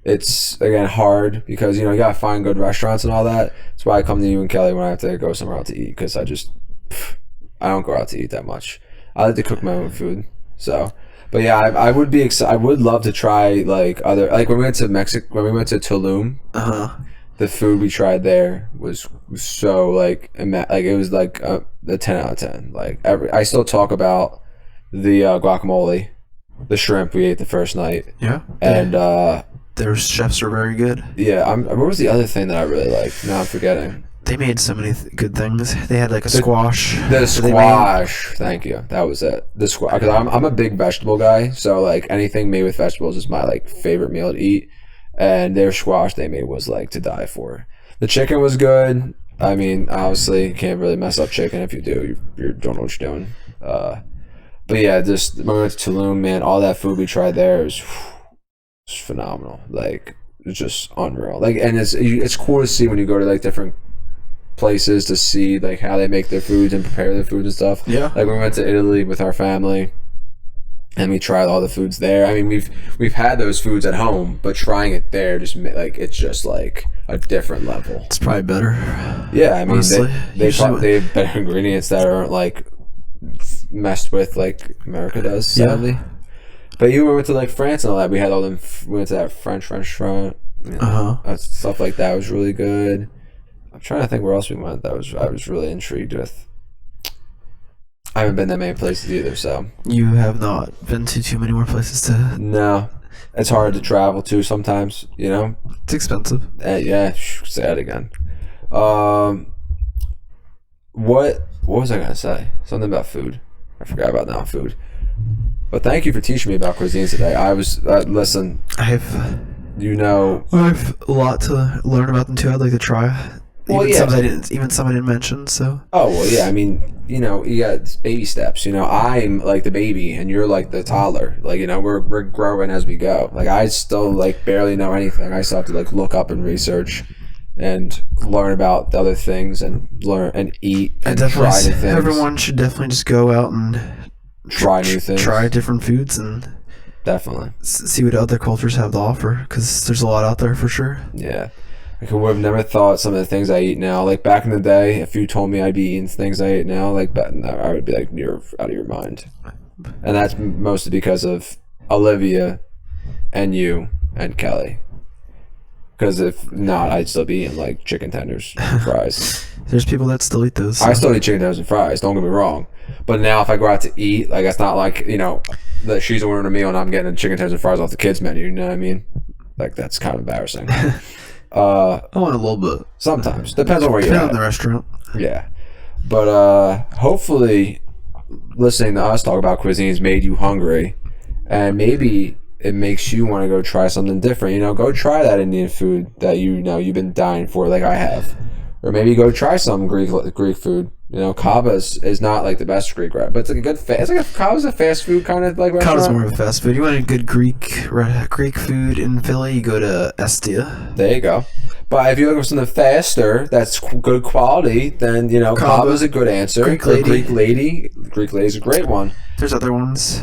It's again hard because you gotta find good restaurants and all that. That's why I come to you and Kelly when I have to go somewhere out to eat, because I don't go out to eat that much. I like to cook my own food. So, but yeah, I would be excited. I would love to try like other, like when we went to Mexico, when we went to Tulum. The food we tried there was so like it was like a 10 out of 10. Like I still talk about the guacamole, the shrimp we ate the first night. Yeah, and their chefs are very good. Yeah, what was the other thing that I really liked? Now I'm forgetting. They made so many good things. They had like a squash. The squash. Thank you. That was it. The squash. Because I'm a big vegetable guy, so like anything made with vegetables is my like favorite meal to eat. And their squash they made was like to die for. The chicken was good. I mean, obviously, you can't really mess up chicken. If you do, you don't know what you're doing. But yeah, just when we went to Tulum, man, all that food we tried there was phenomenal. Like, it's just unreal. Like, and it's cool to see when you go to like different places to see like how they make their foods and prepare their food and stuff. Yeah. Like we went to Italy with our family, and we tried all the foods there. I mean, we've had those foods at home, but trying it there just like it's just like a different level. It's probably better. Yeah, I mean, honestly, they have better ingredients that aren't like messed with like America does, sadly. Yeah. But you went to like France and all that. We had all them. We went to that French restaurant. Stuff like that was really good. I'm trying to think where else we went. I was really intrigued with. I haven't been that many places either, so. You have not been to too many more places to. No, it's hard to travel to sometimes. It's expensive. Yeah, say that again. What was I gonna say? Something about food. I forgot about now food. But thank you for teaching me about cuisines today. I was listen. I have a lot to learn about them too. I'd like to try. Well, some I didn't mention. So. Oh well, yeah. I mean, you got baby steps. I'm like the baby, and you're like the toddler. Like we're growing as we go. Like I still like barely know anything. I still have to like look up and research and learn about the other things and learn and eat and try new things. Everyone should definitely just go out and try new things, try different foods, and definitely see what other cultures have to offer, because there's a lot out there for sure. Yeah, I would have never thought some of the things I eat now. Like back in the day, if you told me I'd be eating things I eat now, like I would be like, you're out of your mind. And that's mostly because of Olivia and you and Kelly. Because if not, I'd still be eating like chicken tenders and fries. There's people that still eat those. So. I still eat chicken tenders and fries, don't get me wrong. But now if I go out to eat, like it's not like, that she's ordering a meal and I'm getting chicken tenders and fries off the kids menu, you know what I mean? Like that's kind of embarrassing. I want a little bit. Sometimes. Depends on where you're at. In the restaurant. Yeah. But hopefully listening to us talk about cuisines made you hungry, and maybe it makes you want to go try something different. Go try that Indian food that you've been dying for, like I have. Or maybe go try some Greek food. Kava is not like the best Greek restaurant, but it's like a good Kava's a fast food kind of like restaurant. Kava's more of a fast food. You want a good Greek food in Philly, you go to Estia. There you go. But if you're looking for something faster, that's good quality, then Kava's a good answer. Greek Lady is a great one. There's other ones.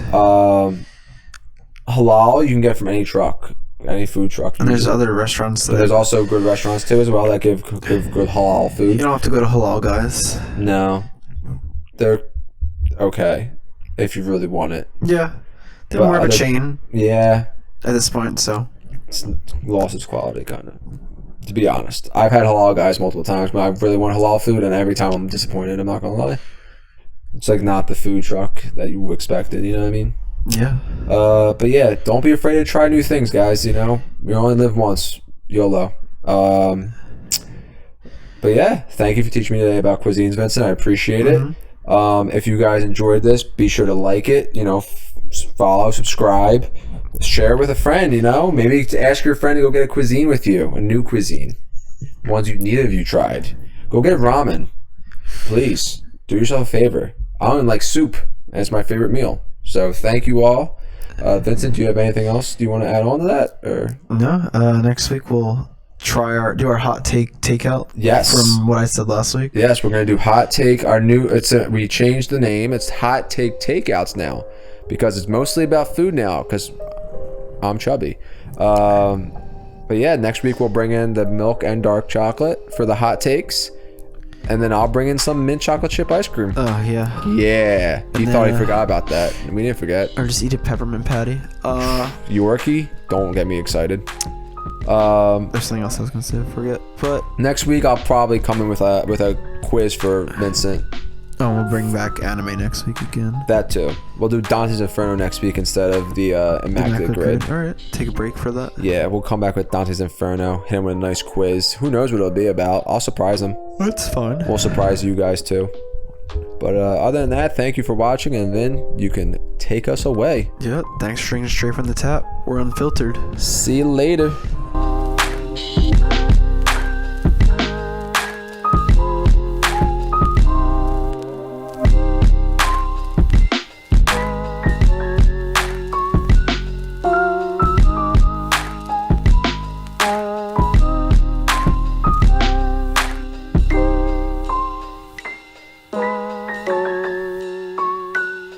Halal you can get from any truck. Any food truck. And there's other restaurants. There's also good restaurants too as well that give good halal food. You don't have to go to Halal Guys. No. They're okay if you really want it. Yeah. They're more of a chain. Yeah. At this point, so. it's lost its quality, kind of. To be honest, I've had halal guys multiple times, but I really want halal food, and every time I'm disappointed. I'm not gonna lie. It's like not the food truck that you expected. You know what I mean? Yeah. But yeah, don't be afraid to try new things, guys. You know, we only live once. YOLO. But yeah, thank you for teaching me today about cuisines, Vincent. I appreciate it. If you guys enjoyed this, be sure to like it. You know, follow, subscribe, share it with a friend. You know, maybe ask your friend to go get a cuisine with you, a new cuisine, ones neither of you tried. Go get ramen, please. Do yourself a favor. I don't like soup, and it's my favorite meal. So thank you all. Vincent, do you have anything else? Do you want to add on to that? Or no? Next week we'll do our hot takeout. Yes. From what I said last week. Yes, we're gonna do hot take. Our new we changed the name. It's hot take takeouts now because it's mostly about food now. Because I'm chubby. But yeah, next week we'll bring in the milk and dark chocolate for the hot takes. And then I'll bring in some mint chocolate chip ice cream. Oh, yeah. Yeah. He thought he forgot about that. We didn't forget. Or just eat a peppermint patty. Yorkie, don't get me excited. There's something else I was going to say. I forget. But next week, I'll probably come in with a quiz for Vincent. Oh, we'll bring back anime next week again. That too. We'll do Dante's Inferno next week instead of the Immaculate Grid. All right. Take a break for that. Yeah, we'll come back with Dante's Inferno. Hit him with a nice quiz. Who knows what it'll be about? I'll surprise him. That's fun. We'll surprise you guys too. But other than that, thank you for watching, and then you can take us away. Yeah, thanks for drinking straight from the tap. We're unfiltered. See you later.